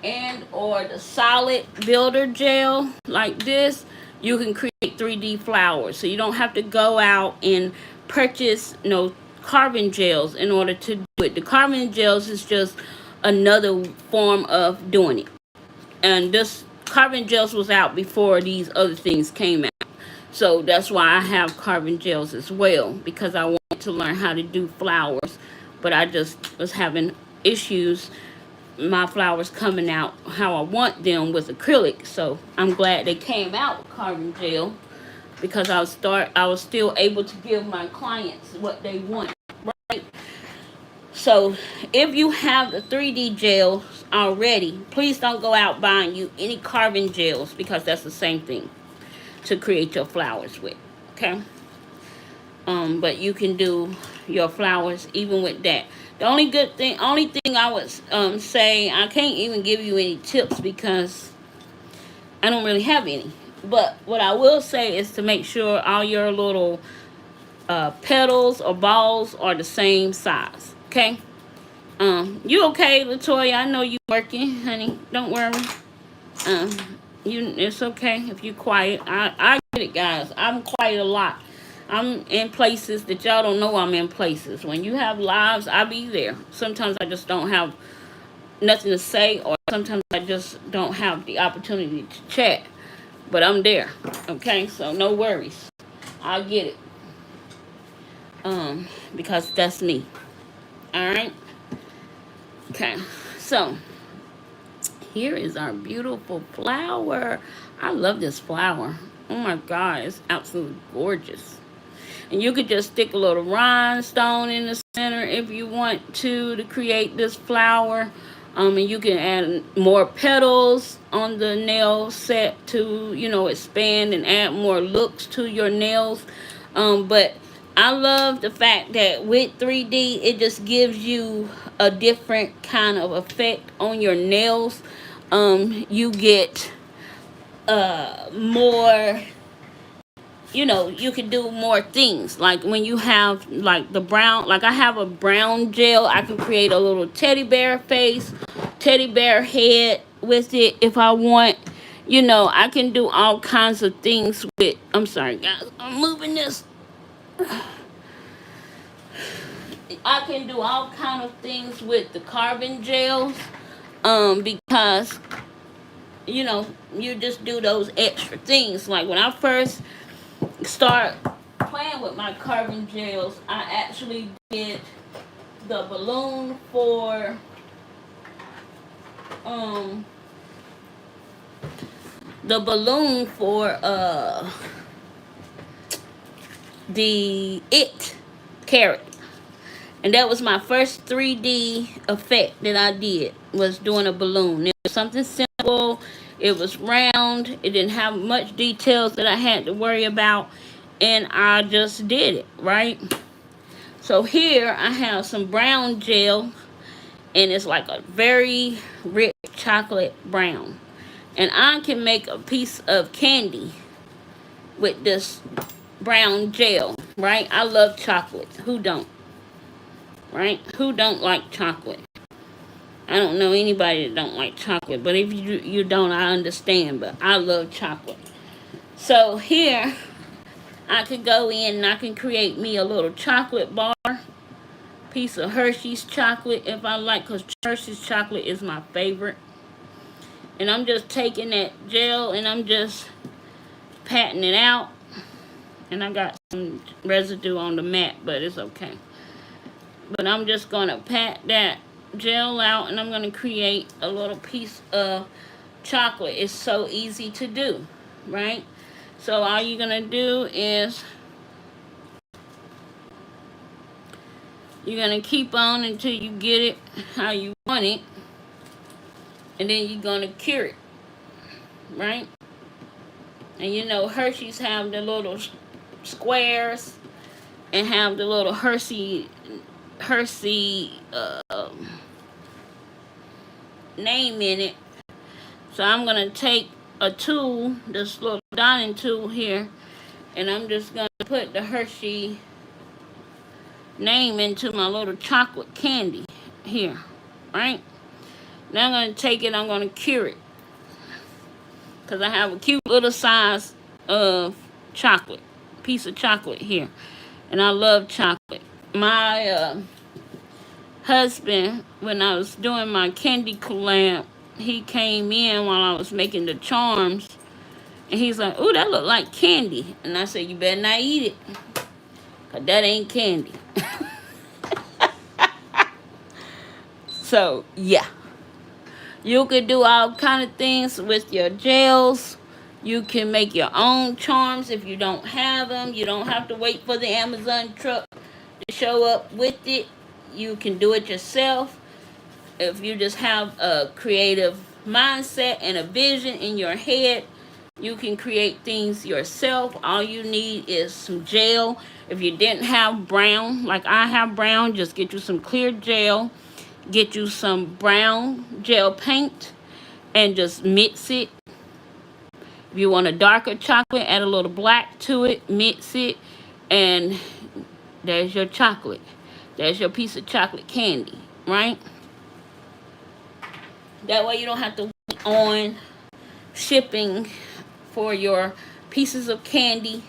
and or the solid builder gel like this, you can create 3D flowers. So you don't have to go out and purchase no carbon gels in order to do it. The carbon gels is just another form of doing it. And this carbon gels was out before these other things came out. So that's why I have carbon gels as well, because I wanted to learn how to do flowers. But I just was having issues, my flowers coming out how I want them with acrylic. So I'm glad they came out with carbon gel, because I was still able to give my clients what they want, right? So if you have the 3D gels already, please don't go out buying you any carbon gels, because that's the same thing to create your flowers with. Okay. But you can do your flowers even with that. The only thing I would say, I can't even give you any tips because I don't really have any. But what I will say is to make sure all your little petals or balls are the same size. Okay. You okay, Latoya? I know you working, honey. Don't worry. Um, it's okay if you quiet. I get it, guys. I'm quiet a lot. I'm in places that y'all don't know I'm in places. When you have lives, I be there. Sometimes I just don't have nothing to say, or sometimes I just don't have the opportunity to chat. But I'm there. Okay, so no worries. I'll get it. Because that's me. Alright? Okay. So here is our beautiful flower. I love this flower. Oh my god, it's absolutely gorgeous. And you could just stick a little rhinestone in the center if you want to create this flower. And you can add more petals on the nail set to, expand and add more looks to your nails. But I love the fact that with 3D, it just gives you a different kind of effect on your nails. You get more, you can do more things. Like when you have like the brown, like I have a brown gel, I can create a little teddy bear face, teddy bear head with it if I want. I can do all kinds of things with, I'm sorry guys, I'm moving this. I can do all kind of things with the carbon gels, because you just do those extra things. Like when I first start playing with my carbon gels, I actually did the balloon for the it carrot. And that was my first 3D effect that I did, was doing a balloon. It was something simple. It was round. It didn't have much details that I had to worry about. And I just did it, right? So here I have some brown gel. And it's like a very rich chocolate brown. And I can make a piece of candy with this brown gel, right? I love chocolate. Who don't? Right? Who don't like chocolate? I don't know anybody that don't like chocolate, but if you don't, I understand, but I love chocolate. So here, I could go in and I can create me a little chocolate bar, piece of Hershey's chocolate if I like, because Hershey's chocolate is my favorite. And I'm just taking that gel and I'm just patting it out. And I got some residue on the mat, but it's okay. But I'm just going to pat that gel out and I'm going to create a little piece of chocolate. It's so easy to do, right? So all you're going to do is you're going to keep on until you get it how you want it. And then you're going to cure it, right? And you know, Hershey's have the little squares and have the little Hershey name in it. So I'm going to take a tool, this little dining tool here, and I'm just going to put the Hershey name into my little chocolate candy here, right? Now I'm going to take it, I'm going to cure it. Because I have a cute little size of chocolate, piece of chocolate here. And I love chocolate. My husband, when I was doing my candy collab, he came in while I was making the charms. And he's like, "Ooh, that look like candy." And I said, "You better not eat it. Because that ain't candy." So, yeah. You could do all kind of things with your gels. You can make your own charms if you don't have them. You don't have to wait for the Amazon truck to show up with it. You can do it yourself. If you just have a creative mindset and a vision in your head, you can create things yourself. All you need is some gel. If you didn't have brown, like I have brown, just get you some clear gel. Get you some brown gel paint and just mix it. If you want a darker chocolate, add a little black to it, mix it, and there's your chocolate. There's your piece of chocolate candy, right? That way you don't have to wait on shipping for your pieces of candy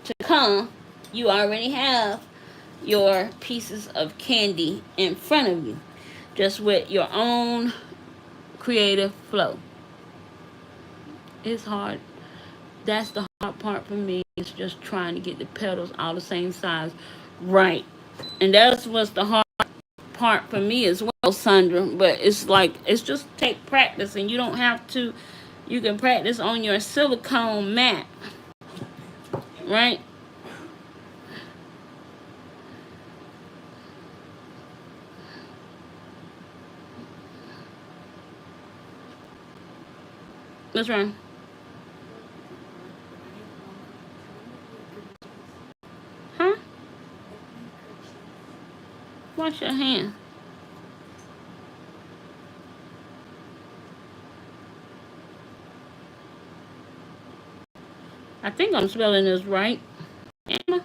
to come. You already have your pieces of candy in front of you, just with your own creative flow. It's hard. That's the hard part for me. It's just trying to get the petals all the same size, right? And that's what's the hard part for me as well, Sandra. But it's like, it's just take practice, and you don't have to. You can practice on your silicone mat, right? What's wrong? Huh? Wash your hand. I think I'm spelling this right. Anna?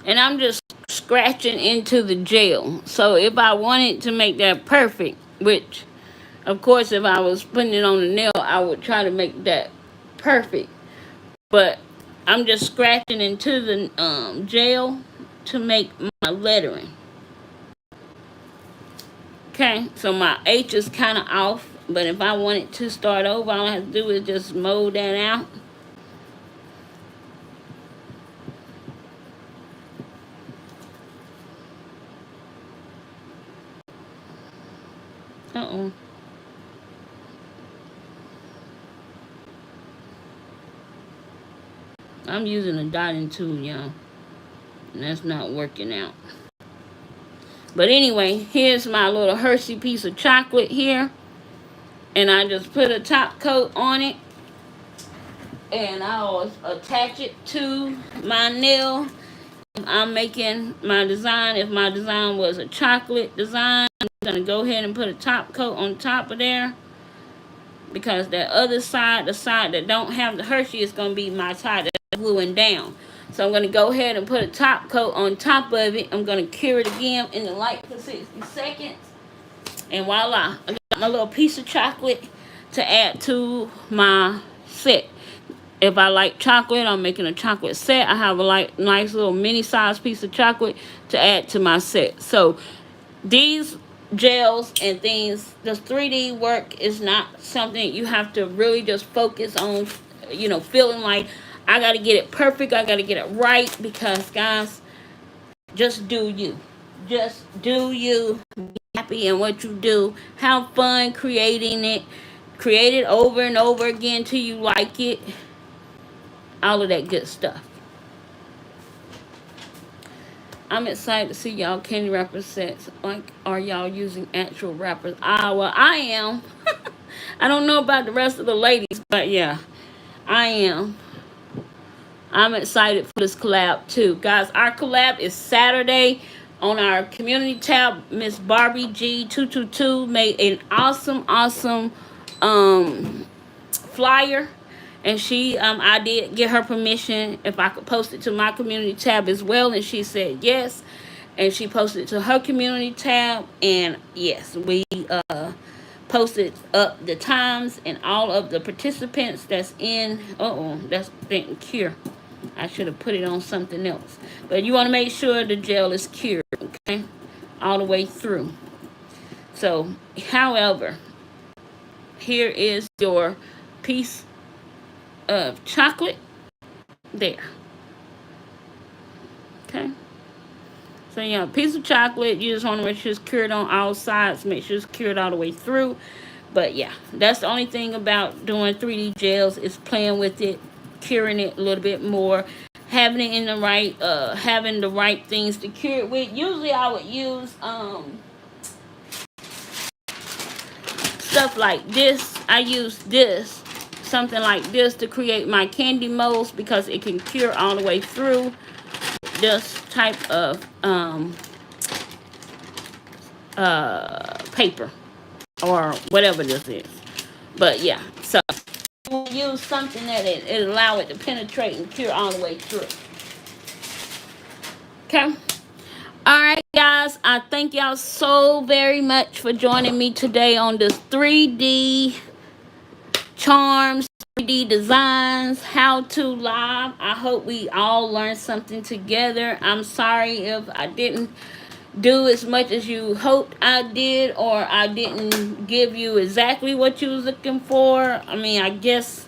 And I'm just scratching into the gel. So if I wanted to make that perfect, which of course if I was putting it on the nail, I would try to make that perfect. But I'm just scratching into the gel to make my lettering. Okay, so my H is kind of off, but if I wanted to start over, all I have to do is just mold that out. Uh-oh. I'm using a dotting tool, y'all, and that's not working out. But anyway, here's my little Hershey piece of chocolate here. And I just put a top coat on it. And I'll attach it to my nail. If I'm making my design, if my design was a chocolate design, I'm going to go ahead and put a top coat on top of there. Because that other side, the side that don't have the Hershey, is going to be my side that's gluing down. So I'm going to go ahead and put a top coat on top of it. I'm going to cure it again in the light for 60 seconds. And voila, I got my little piece of chocolate to add to my set. If I like chocolate, I'm making a chocolate set. I have a nice little mini size piece of chocolate to add to my set. So these gels and things, this 3D work is not something you have to really just focus on, feeling like I got to get it perfect. I got to get it right, because guys, just do you. Just do you. Be happy in what you do. Have fun creating it. Create it over and over again till you like it. All of that good stuff. I'm excited to see y'all candy wrapper sets. Like, are y'all using actual wrappers? Well, I am. I don't know about the rest of the ladies, but yeah, I am. I'm excited for this collab too. Guys, our collab is Saturday on our community tab. Miss Barbie G222 made an awesome flyer, and I did get her permission if I could post it to my community tab as well, and she said yes, and she posted it to her community tab, and yes, we posted up the times and all of the participants that's in. That's didn't cure. I should have put it on something else, but you want to make sure the gel is cured, okay, all the way through. So, however, here is your piece of chocolate there. Okay. So yeah, a piece of chocolate, you just want to make sure it's cured on all sides, make sure it's cured all the way through. But yeah, that's the only thing about doing 3D gels is playing with it, curing it a little bit more, having it in the right, having the right things to cure it with. Usually I would use stuff like this. I use this, something like this, to create my candy molds because it can cure all the way through. This type of paper or whatever this is. But yeah, so we'll use something that it allow it to penetrate and cure all the way through. Okay. Alright guys, I thank y'all so very much for joining me today on this 3D charms, 3D designs, how to live. I hope we all learned something together. I'm sorry if I didn't do as much as you hoped I did, or I didn't give you exactly what you was looking for. I mean, I guess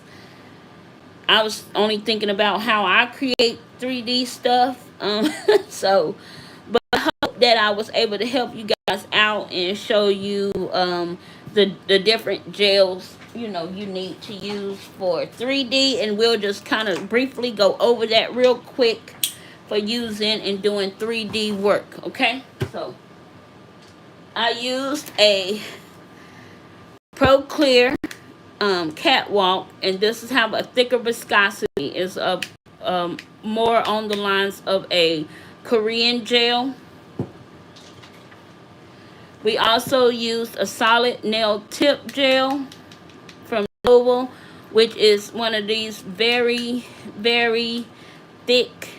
I was only thinking about how I create 3D stuff. So, but I hope that I was able to help you guys out and show you the different gels you need to use for 3D, and we'll just kind of briefly go over that real quick for using and doing 3D work. Okay, so I used a Pro Clear catwalk, and this is have a thicker viscosity. It's more on the lines of a Korean gel. We also used a solid nail tip gel from Reusable, which is one of these very thick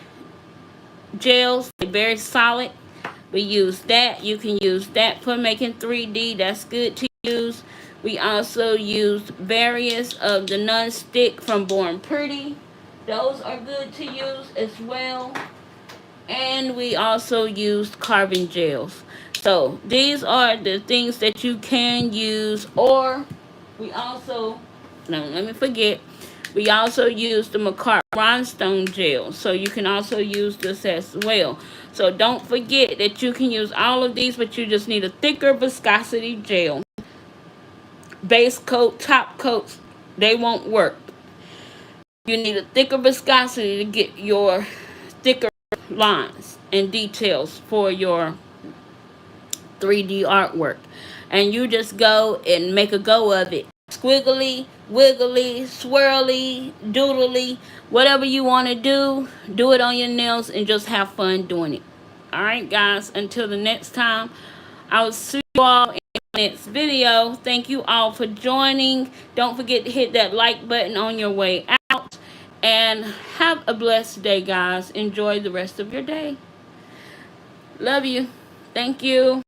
gels, very solid. We use that. You can use that for making 3D. That's good to use. We also used various of the non-stick from Born Pretty. Those are good to use as well. And we also used carbon gels. So these are the things that you can use. Or we also, no, let me forget. We also use the Manicure rhinestone gel, so you can also use this as well. So don't forget that you can use all of these, but you just need a thicker viscosity gel. Base coat, top coats, they won't work. You need a thicker viscosity to get your thicker lines and details for your 3D artwork. And you just go and make a go of it. Squiggly, wiggly, swirly, doodly, whatever you want to do it on your nails and just have fun doing it. Alright guys, until the next time, I will see you all in the next video. Thank you all for joining. Don't forget to hit that like button on your way out. And have a blessed day, guys. Enjoy the rest of your day. Love you. Thank you.